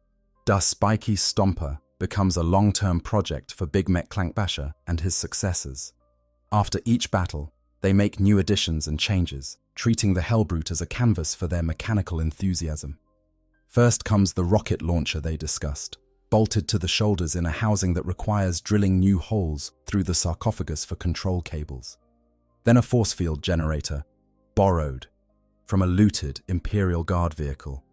the Spiky Stomper becomes a long-term project for Big Mech Clankbasher and his successors. After each battle, they make new additions and changes, treating the Helbrute as a canvas for their mechanical enthusiasm. First comes the rocket launcher they discussed, bolted to the shoulders in a housing that requires drilling new holes through the sarcophagus for control cables. Then a force field generator, borrowed from a looted Imperial Guard vehicle,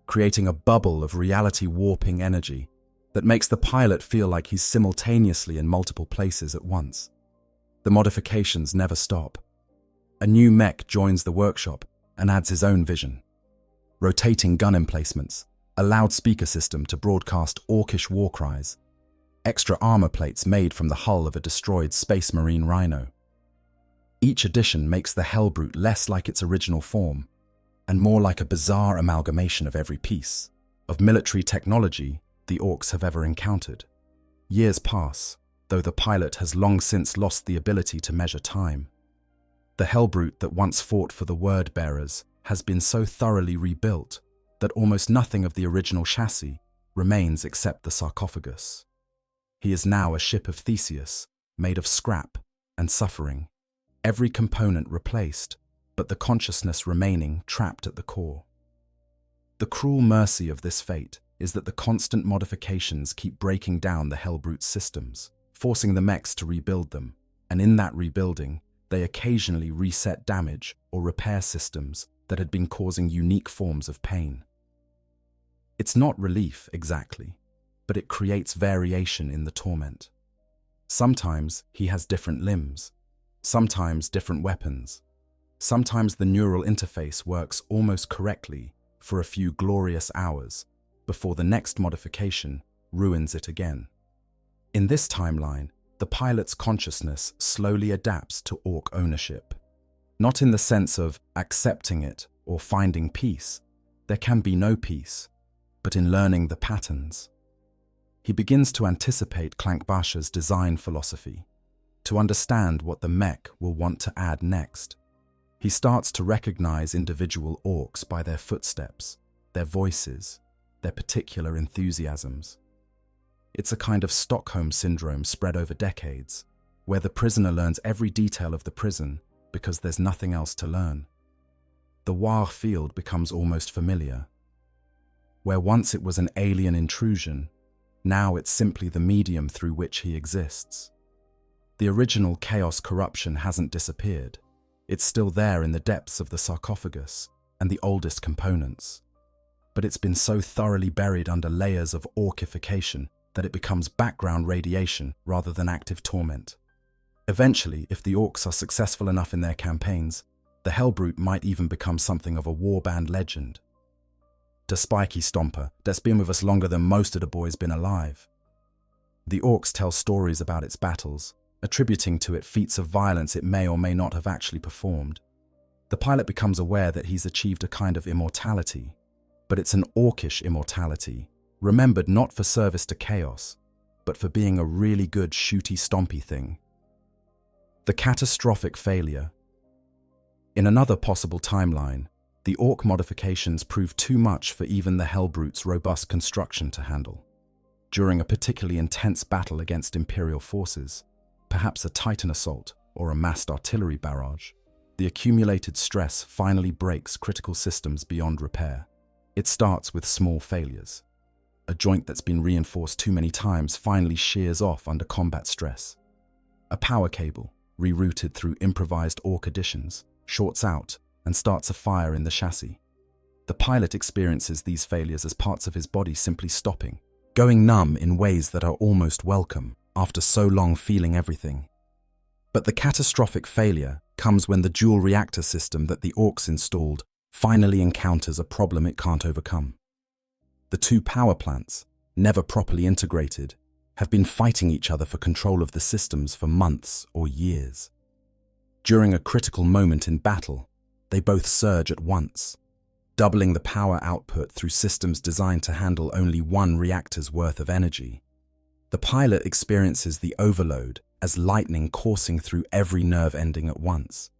creating a bubble of reality-warping energy that makes the pilot feel like he's simultaneously in multiple places at once. The modifications never stop. A new mech joins the workshop and adds his own vision. Rotating gun emplacements, a loudspeaker system to broadcast Orcish war cries, extra armor plates made from the hull of a destroyed Space Marine Rhino. Each addition makes the Helbrute less like its original form, and more like a bizarre amalgamation of every piece of military technology the Orcs have ever encountered. Years pass, though the pilot has long since lost the ability to measure time. The Helbrute that once fought for the word-bearers has been so thoroughly rebuilt that almost nothing of the original chassis remains except the sarcophagus. He is now a ship of Theseus, made of scrap and suffering, every component replaced, but the consciousness remaining trapped at the core. The cruel mercy of this fate is that the constant modifications keep breaking down the Helbrute's systems, forcing the mechs to rebuild them, and in that rebuilding, they occasionally reset damage or repair systems that had been causing unique forms of pain. It's not relief, exactly, but it creates variation in the torment. Sometimes he has different limbs, sometimes different weapons. Sometimes the neural interface works almost correctly for a few glorious hours before the next modification ruins it again. In this timeline, the pilot's consciousness slowly adapts to Orc ownership. Not in the sense of accepting it or finding peace. There can be no peace, but in learning the patterns. He begins to anticipate Clankbasher's design philosophy, to understand what the mech will want to add next. He starts to recognize individual orcs by their footsteps, their voices, their particular enthusiasms. It's a kind of Stockholm syndrome spread over decades, where the prisoner learns every detail of the prison because there's nothing else to learn. The War field becomes almost familiar. Where once it was an alien intrusion, now it's simply the medium through which he exists. The original chaos corruption hasn't disappeared. It's still there in the depths of the sarcophagus and the oldest components. But it's been so thoroughly buried under layers of orkification that it becomes background radiation rather than active torment. Eventually, if the Orks are successful enough in their campaigns, the Helbrute might even become something of a warband legend. The spiky stomper that's been with us longer than most of the boys been alive. The Orks tell stories about its battles, attributing to it feats of violence it may or may not have actually performed. The pilot becomes aware that he's achieved a kind of immortality, but it's an orcish immortality, remembered not for service to chaos, but for being a really good shooty-stompy thing. The catastrophic failure. In another possible timeline, the Ork modifications proved too much for even the Helbrute's robust construction to handle. During a particularly intense battle against Imperial forces, perhaps a Titan assault or a massed artillery barrage, the accumulated stress finally breaks critical systems beyond repair. It starts with small failures. A joint that's been reinforced too many times finally shears off under combat stress. A power cable, rerouted through improvised Ork additions, shorts out and starts a fire in the chassis. The pilot experiences these failures as parts of his body simply stopping, going numb in ways that are almost welcome after so long feeling everything. But the catastrophic failure comes when the dual reactor system that the Orks installed finally encounters a problem it can't overcome. The two power plants, never properly integrated, have been fighting each other for control of the systems for months or years. During a critical moment in battle, they both surge at once, doubling the power output through systems designed to handle only one reactor's worth of energy. The pilot experiences the overload as lightning coursing through every nerve ending at once.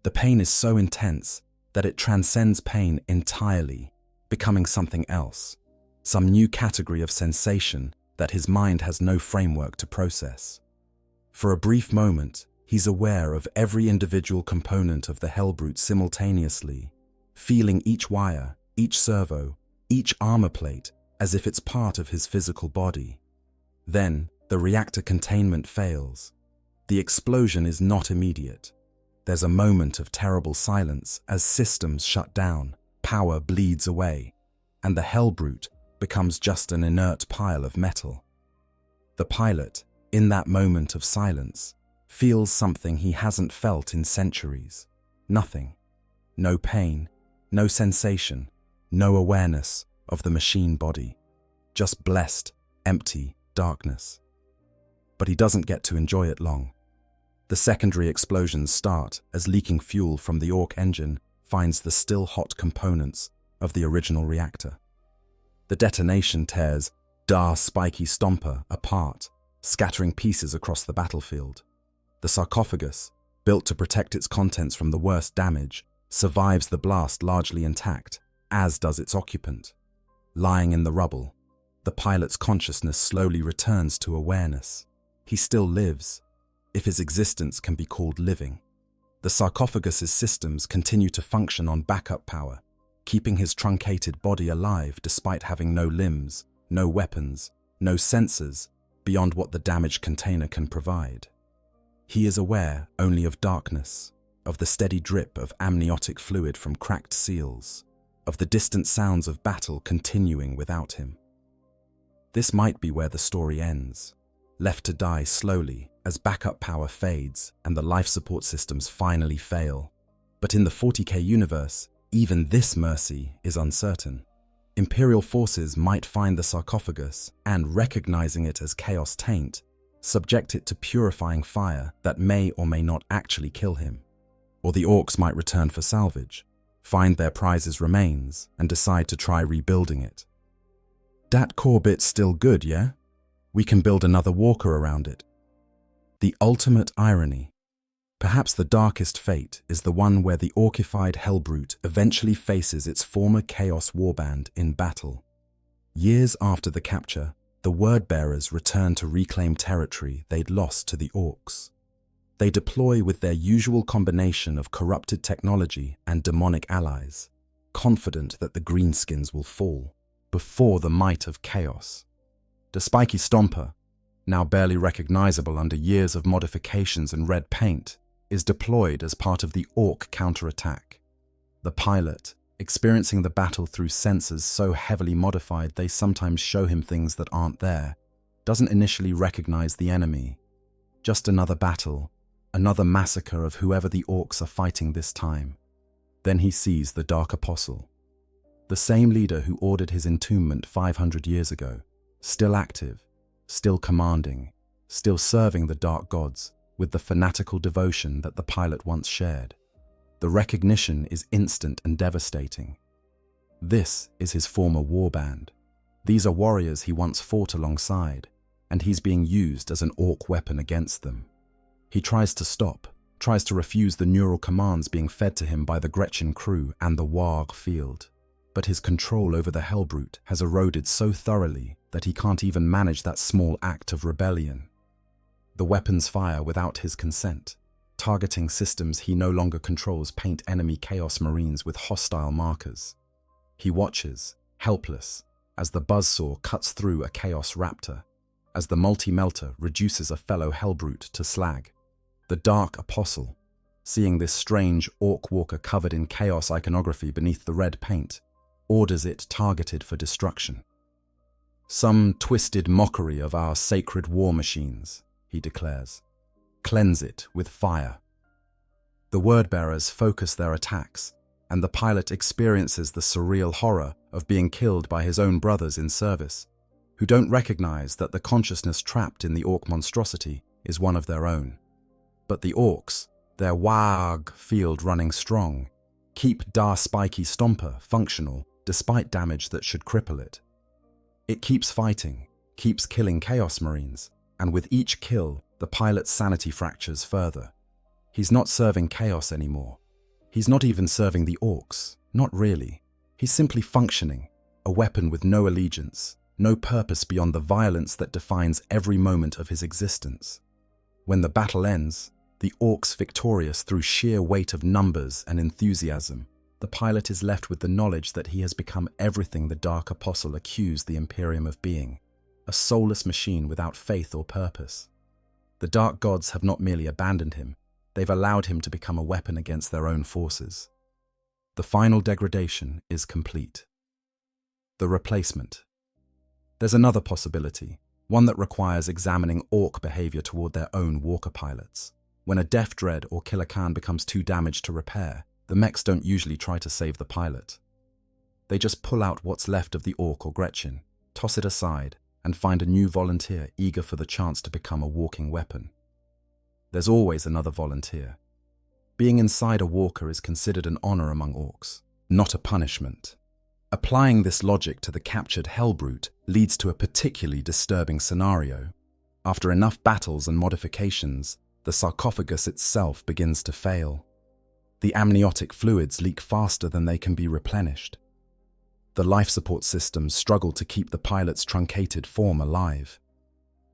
The pain is so intense that it transcends pain entirely, becoming something else, some new category of sensation that his mind has no framework to process. For a brief moment, he's aware of every individual component of the Helbrute simultaneously, feeling each wire, each servo, each armor plate as if it's part of his physical body. Then, the reactor containment fails. The explosion is not immediate. There's a moment of terrible silence as systems shut down, power bleeds away, and the Helbrute becomes just an inert pile of metal. The pilot, in that moment of silence, feels something he hasn't felt in centuries. Nothing. No pain, no sensation, no awareness of the machine body. Just blessed, empty darkness. But he doesn't get to enjoy it long. The secondary explosions start as leaking fuel from the Ork engine finds the still hot components of the original reactor. The detonation tears Dar's spiky stomper apart, scattering pieces across the battlefield. The sarcophagus, built to protect its contents from the worst damage, survives the blast largely intact, as does its occupant. Lying in the rubble, the pilot's consciousness slowly returns to awareness. He still lives, if his existence can be called living. The sarcophagus's systems continue to function on backup power, keeping his truncated body alive despite having no limbs, no weapons, no sensors beyond what the damaged container can provide. He is aware only of darkness, of the steady drip of amniotic fluid from cracked seals, of the distant sounds of battle continuing without him. This might be where the story ends, left to die slowly as backup power fades and the life support systems finally fail. But in the 40K universe, even this mercy is uncertain. Imperial forces might find the sarcophagus and, recognizing it as chaos taint, subject it to purifying fire that may or may not actually kill him. Or the Orks might return for salvage, find their prizes' remains, and decide to try rebuilding it. That core bit's still good, yeah? We can build another walker around it. The ultimate irony. Perhaps the darkest fate is the one where the orcified Helbrute eventually faces its former Chaos warband in battle. Years after the capture, the word-bearers return to reclaim territory they'd lost to the Orks. They deploy with their usual combination of corrupted technology and demonic allies, confident that the greenskins will fall before the might of Chaos. The spiky Stomper, now barely recognizable under years of modifications and red paint, is deployed as part of the Ork counterattack. The pilot, experiencing the battle through sensors so heavily modified they sometimes show him things that aren't there, doesn't initially recognize the enemy. Just another battle, another massacre of whoever the Orks are fighting this time. Then he sees the Dark Apostle, the same leader who ordered his entombment 500 years ago, still active, still commanding, still serving the dark gods with the fanatical devotion that the pilot once shared. The recognition is instant and devastating. This is his former warband. These are warriors he once fought alongside, and he's being used as an Ork weapon against them. He tries to stop, tries to refuse the neural commands being fed to him by the Gretchen crew and the Warg field. But his control over the Helbrute has eroded so thoroughly that he can't even manage that small act of rebellion. The weapons fire without his consent. Targeting systems he no longer controls paint enemy Chaos Marines with hostile markers. He watches, helpless, as the buzzsaw cuts through a Chaos Raptor, as the multi-melter reduces a fellow Helbrute to slag. The Dark Apostle, seeing this strange Ork walker covered in Chaos iconography beneath the red paint, orders it targeted for destruction. Some twisted mockery of our sacred war machines, he declares. Cleanse it with fire. The word-bearers focus their attacks, and the pilot experiences the surreal horror of being killed by his own brothers in service, who don't recognize that the consciousness trapped in the Ork monstrosity is one of their own. But the Orks, their Warg field running strong, keep Dar Spiky Stomper functional despite damage that should cripple it. It keeps fighting, keeps killing Chaos Marines, and with each kill, the pilot's sanity fractures further. He's not serving Chaos anymore. He's not even serving the Orks, not really. He's simply functioning, a weapon with no allegiance, no purpose beyond the violence that defines every moment of his existence. When the battle ends, the Orks victorious through sheer weight of numbers and enthusiasm, the pilot is left with the knowledge that he has become everything the Dark Apostle accused the Imperium of being, a soulless machine without faith or purpose. The Dark Gods have not merely abandoned him, they've allowed him to become a weapon against their own forces. The final degradation is complete. The replacement. There's another possibility, one that requires examining Ork behavior toward their own walker pilots. When a Death Dread or Killer Khan becomes too damaged to repair, the mechs don't usually try to save the pilot. They just pull out what's left of the Ork or Gretchen, toss it aside, and find a new volunteer eager for the chance to become a walking weapon. There's always another volunteer. Being inside a walker is considered an honor among Orks, not a punishment. Applying this logic to the captured Helbrute leads to a particularly disturbing scenario. After enough battles and modifications, the sarcophagus itself begins to fail. The amniotic fluids leak faster than they can be replenished. The life support systems struggle to keep the pilot's truncated form alive.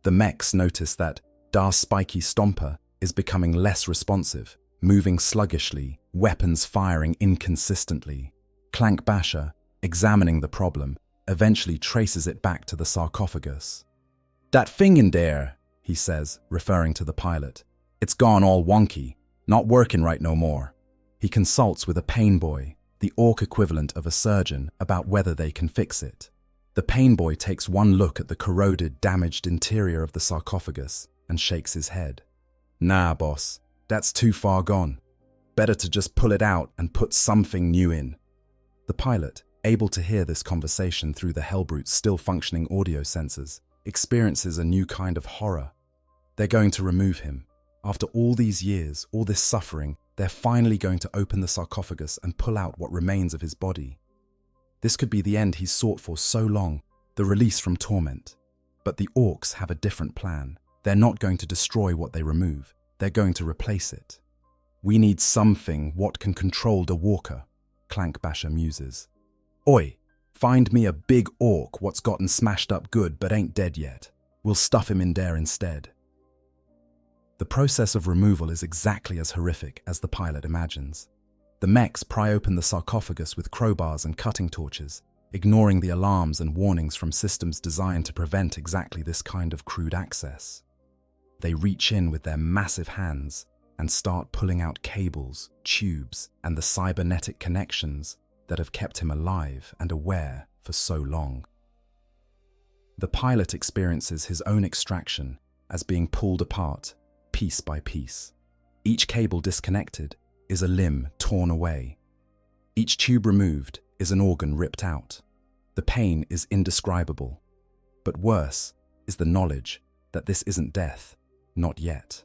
The mechs notice that Dar Spiky Stomper is becoming less responsive, moving sluggishly, weapons firing inconsistently. Clank Basher, examining the problem, eventually traces it back to the sarcophagus. "That thing in there," he says, referring to the pilot. "It's gone all wonky, not working right no more." He consults with a pain boy, the Ork equivalent of a surgeon, about whether they can fix it. The pain boy takes one look at the corroded, damaged interior of the sarcophagus and shakes his head. "Nah, boss, that's too far gone. Better to just pull it out and put something new in." The pilot, able to hear this conversation through the Helbrute's still functioning audio sensors, experiences a new kind of horror. They're going to remove him. After all these years, all this suffering, they're finally going to open the sarcophagus and pull out what remains of his body. This could be the end he's sought for so long, the release from torment. But the Orks have a different plan. They're not going to destroy what they remove. They're going to replace it. We need something what can control the walker, Clankbasher muses. Oi, find me a big orc what's gotten smashed up good but ain't dead yet. We'll stuff him in there instead. The process of removal is exactly as horrific as the pilot imagines. The mechs pry open the sarcophagus with crowbars and cutting torches, ignoring the alarms and warnings from systems designed to prevent exactly this kind of crude access. They reach in with their massive hands and start pulling out cables, tubes, and the cybernetic connections that have kept him alive and aware for so long. The pilot experiences his own extraction as being pulled apart, piece by piece. Each cable disconnected is a limb torn away. Each tube removed is an organ ripped out. The pain is indescribable, but worse is the knowledge that this isn't death, not yet.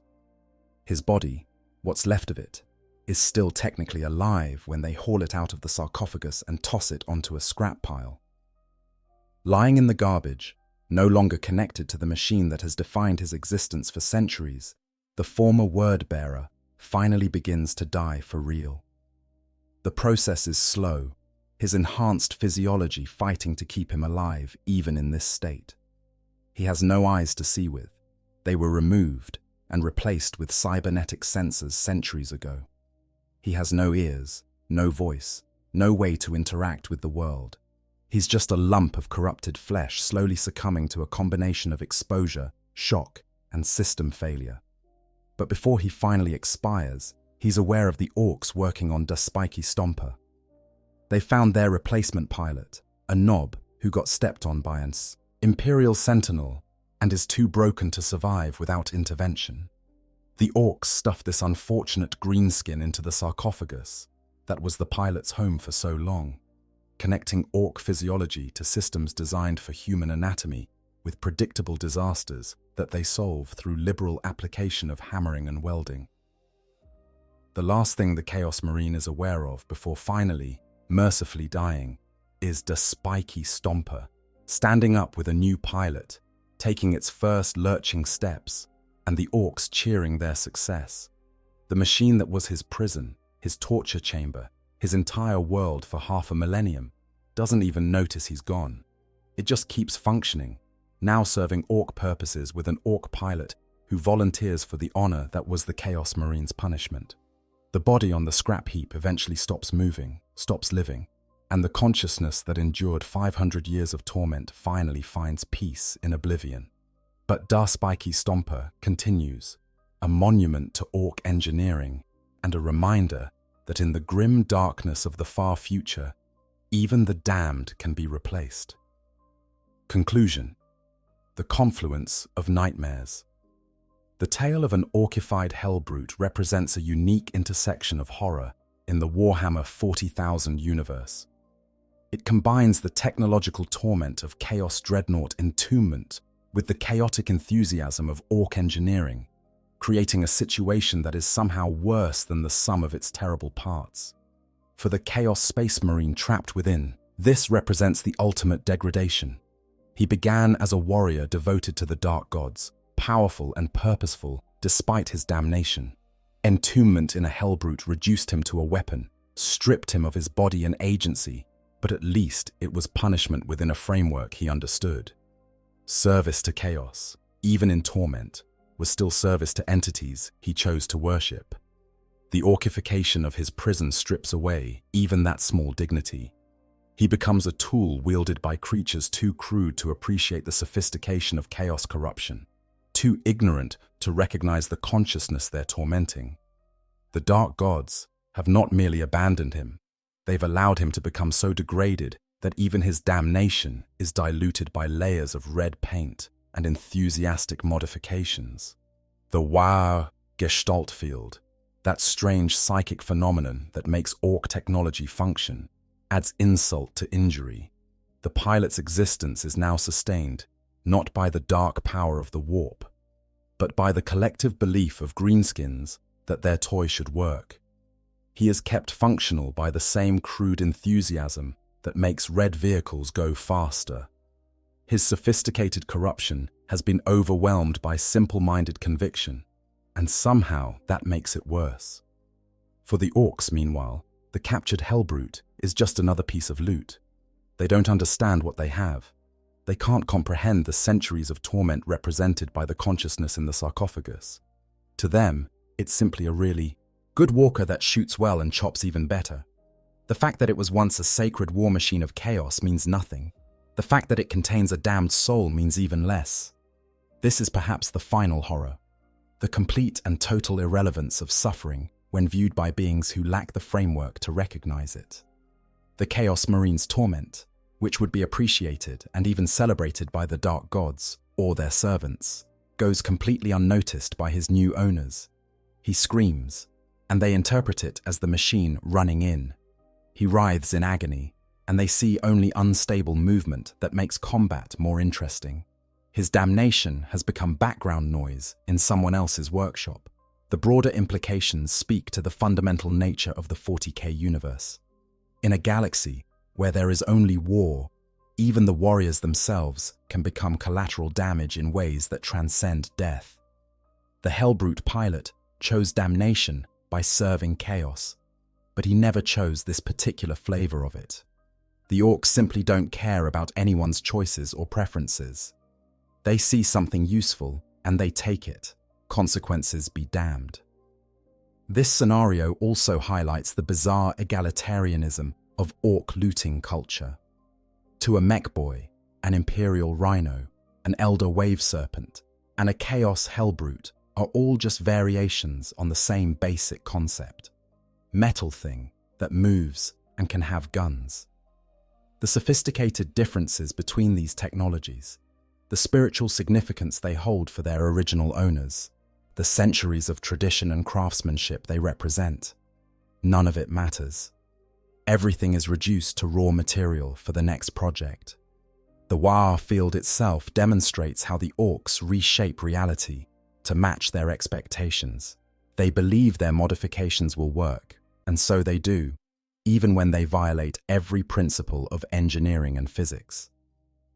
His body, what's left of it, is still technically alive when they haul it out of the sarcophagus and toss it onto a scrap pile. Lying in the garbage, no longer connected to the machine that has defined his existence for centuries, the former word-bearer finally begins to die for real. The process is slow, his enhanced physiology fighting to keep him alive even in this state. He has no eyes to see with. They were removed and replaced with cybernetic sensors centuries ago. He has no ears, no voice, no way to interact with the world. He's just a lump of corrupted flesh slowly succumbing to a combination of exposure, shock, and system failure. But before he finally expires, he's aware of the Orks working on the Spiky Stomper. They found their replacement pilot, a knob who got stepped on by an Imperial Sentinel and is too broken to survive without intervention. The Orks stuffed this unfortunate greenskin into the sarcophagus that was the pilot's home for so long, connecting Ork physiology to systems designed for human anatomy with predictable disasters that they solve through liberal application of hammering and welding. The last thing the Chaos Marine is aware of before finally, mercifully dying, is the Spiky Stomper, standing up with a new pilot, taking its first lurching steps, and the Orks cheering their success. The machine that was his prison, his torture chamber, his entire world for half a millennium, doesn't even notice he's gone. It just keeps functioning, now serving Ork purposes with an Ork pilot who volunteers for the honor that was the Chaos Marine's punishment. The body on the scrap heap eventually stops moving, stops living, and the consciousness that endured 500 years of torment finally finds peace in oblivion. But Da Spiky Stomper continues, a monument to Ork engineering and a reminder that in the grim darkness of the far future, even the damned can be replaced. Conclusion: the confluence of nightmares. The tale of an orcified Helbrute represents a unique intersection of horror in the Warhammer 40,000 universe. It combines the technological torment of Chaos Dreadnought entombment with the chaotic enthusiasm of Ork engineering, creating a situation that is somehow worse than the sum of its terrible parts. For the Chaos Space Marine trapped within, this represents the ultimate degradation. He began as a warrior devoted to the dark gods, powerful and purposeful despite his damnation. Entombment in a Helbrute reduced him to a weapon, stripped him of his body and agency, but at least it was punishment within a framework he understood. Service to chaos, even in torment, was still service to entities he chose to worship. The orcification of his prison strips away even that small dignity. He becomes a tool wielded by creatures too crude to appreciate the sophistication of chaos corruption, too ignorant to recognize the consciousness they're tormenting. The dark gods have not merely abandoned him, they've allowed him to become so degraded that even his damnation is diluted by layers of red paint and enthusiastic modifications. The Wow Gestalt field, that strange psychic phenomenon that makes Ork technology function, adds insult to injury. The pilot's existence is now sustained not by the dark power of the warp, but by the collective belief of greenskins that their toy should work. He is kept functional by the same crude enthusiasm that makes red vehicles go faster. His sophisticated corruption has been overwhelmed by simple-minded conviction, and somehow that makes it worse. For the Orks, meanwhile, the captured Helbrute is just another piece of loot. They don't understand what they have. They can't comprehend the centuries of torment represented by the consciousness in the sarcophagus. To them, it's simply a really good walker that shoots well and chops even better. The fact that it was once a sacred war machine of chaos means nothing. The fact that it contains a damned soul means even less. This is perhaps the final horror, the complete and total irrelevance of suffering when viewed by beings who lack the framework to recognize it. The Chaos Marine's torment, which would be appreciated and even celebrated by the dark gods or their servants, goes completely unnoticed by his new owners. He screams, and they interpret it as the machine running in. He writhes in agony, and they see only unstable movement that makes combat more interesting. His damnation has become background noise in someone else's workshop. The broader implications speak to the fundamental nature of the 40K universe. In a galaxy where there is only war, even the warriors themselves can become collateral damage in ways that transcend death. The Helbrute pilot chose damnation by serving chaos, but he never chose this particular flavor of it. The Orks simply don't care about anyone's choices or preferences. They see something useful and they take it. Consequences be damned. This scenario also highlights the bizarre egalitarianism of Ork looting culture. To a mech boy, an Imperial rhino, an Elder wave serpent, and a Chaos Helbrute are all just variations on the same basic concept. Metal thing that moves and can have guns. The sophisticated differences between these technologies, the spiritual significance they hold for their original owners, the centuries of tradition and craftsmanship they represent, none of it matters. Everything is reduced to raw material for the next project. The WH field itself demonstrates how the Orks reshape reality to match their expectations. They believe their modifications will work, and so they do, even when they violate every principle of engineering and physics.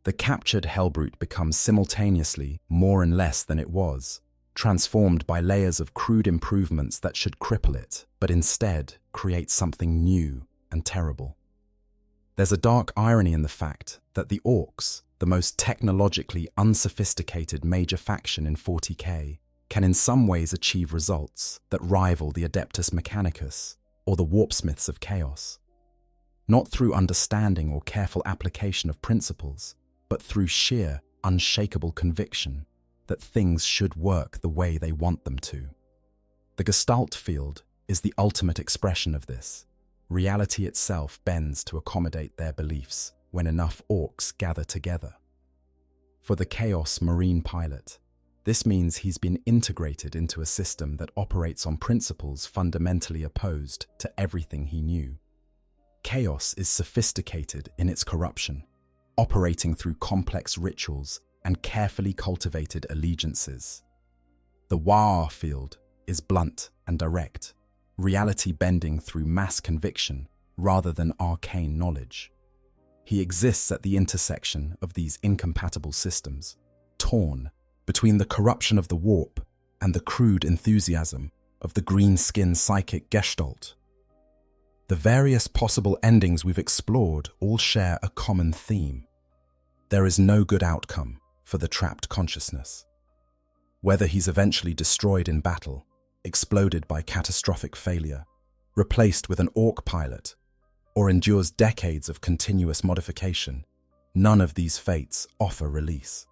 The captured Helbrute becomes simultaneously more and less than it was, transformed by layers of crude improvements that should cripple it, but instead create something new and terrible. There's a dark irony in the fact that the Orks, the most technologically unsophisticated major faction in 40K, can in some ways achieve results that rival the Adeptus Mechanicus or the Warpsmiths of Chaos. Not through understanding or careful application of principles, but through sheer, unshakable conviction that things should work the way they want them to. The Gestalt field is the ultimate expression of this. Reality itself bends to accommodate their beliefs when enough Orks gather together. For the Chaos Marine pilot, this means he's been integrated into a system that operates on principles fundamentally opposed to everything he knew. Chaos is sophisticated in its corruption, operating through complex rituals and carefully cultivated allegiances. The WH field is blunt and direct, reality bending through mass conviction rather than arcane knowledge. He exists at the intersection of these incompatible systems, torn between the corruption of the warp and the crude enthusiasm of the green-skin psychic Gestalt. The various possible endings we've explored all share a common theme. There is no good outcome for the trapped consciousness. Whether he's eventually destroyed in battle, exploded by catastrophic failure, replaced with an Ork pilot, or endures decades of continuous modification, none of these fates offer release.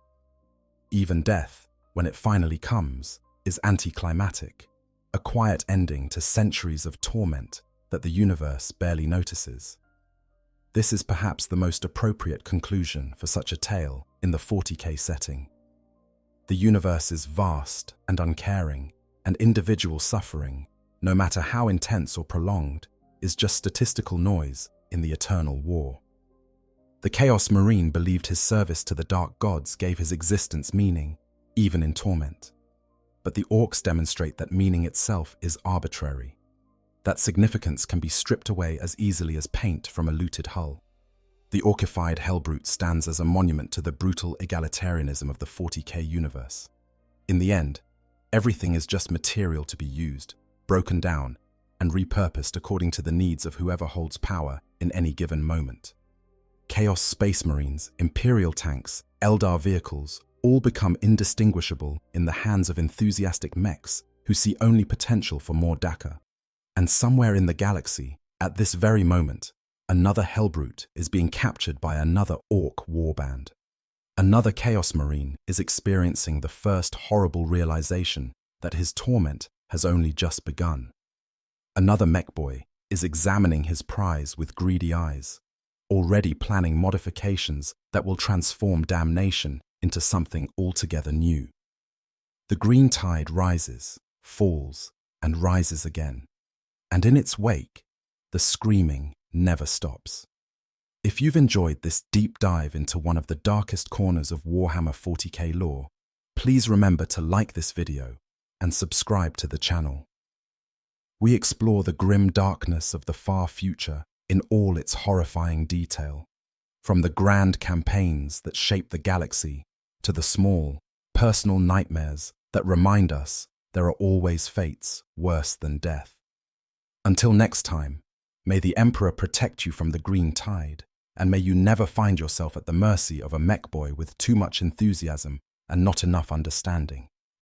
Even death, when it finally comes, is anticlimactic, a quiet ending to centuries of torment that the universe barely notices. This is perhaps the most appropriate conclusion for such a tale in the 40K setting. The universe is vast and uncaring, and individual suffering, no matter how intense or prolonged, is just statistical noise in the eternal war. The Chaos Marine believed his service to the dark gods gave his existence meaning, even in torment. But the Orks demonstrate that meaning itself is arbitrary, that significance can be stripped away as easily as paint from a looted hull. The Orkified Helbrute stands as a monument to the brutal egalitarianism of the 40K universe. In the end, everything is just material to be used, broken down, and repurposed according to the needs of whoever holds power in any given moment. Chaos Space Marines, Imperial tanks, Eldar vehicles all become indistinguishable in the hands of enthusiastic mechs who see only potential for more Dakar. And somewhere in the galaxy, at this very moment, another Helbrute is being captured by another Ork warband. Another Chaos Marine is experiencing the first horrible realization that his torment has only just begun. Another mech boy is examining his prize with greedy eyes, already planning modifications that will transform damnation into something altogether new. The green tide rises, falls, and rises again, and in its wake, the screaming never stops. If you've enjoyed this deep dive into one of the darkest corners of Warhammer 40K lore, please remember to like this video and subscribe to the channel. We explore the grim darkness of the far future in all its horrifying detail, from the grand campaigns that shape the galaxy to the small, personal nightmares that remind us there are always fates worse than death. Until next time, may the Emperor protect you from the green tide, and may you never find yourself at the mercy of a mech boy with too much enthusiasm and not enough understanding.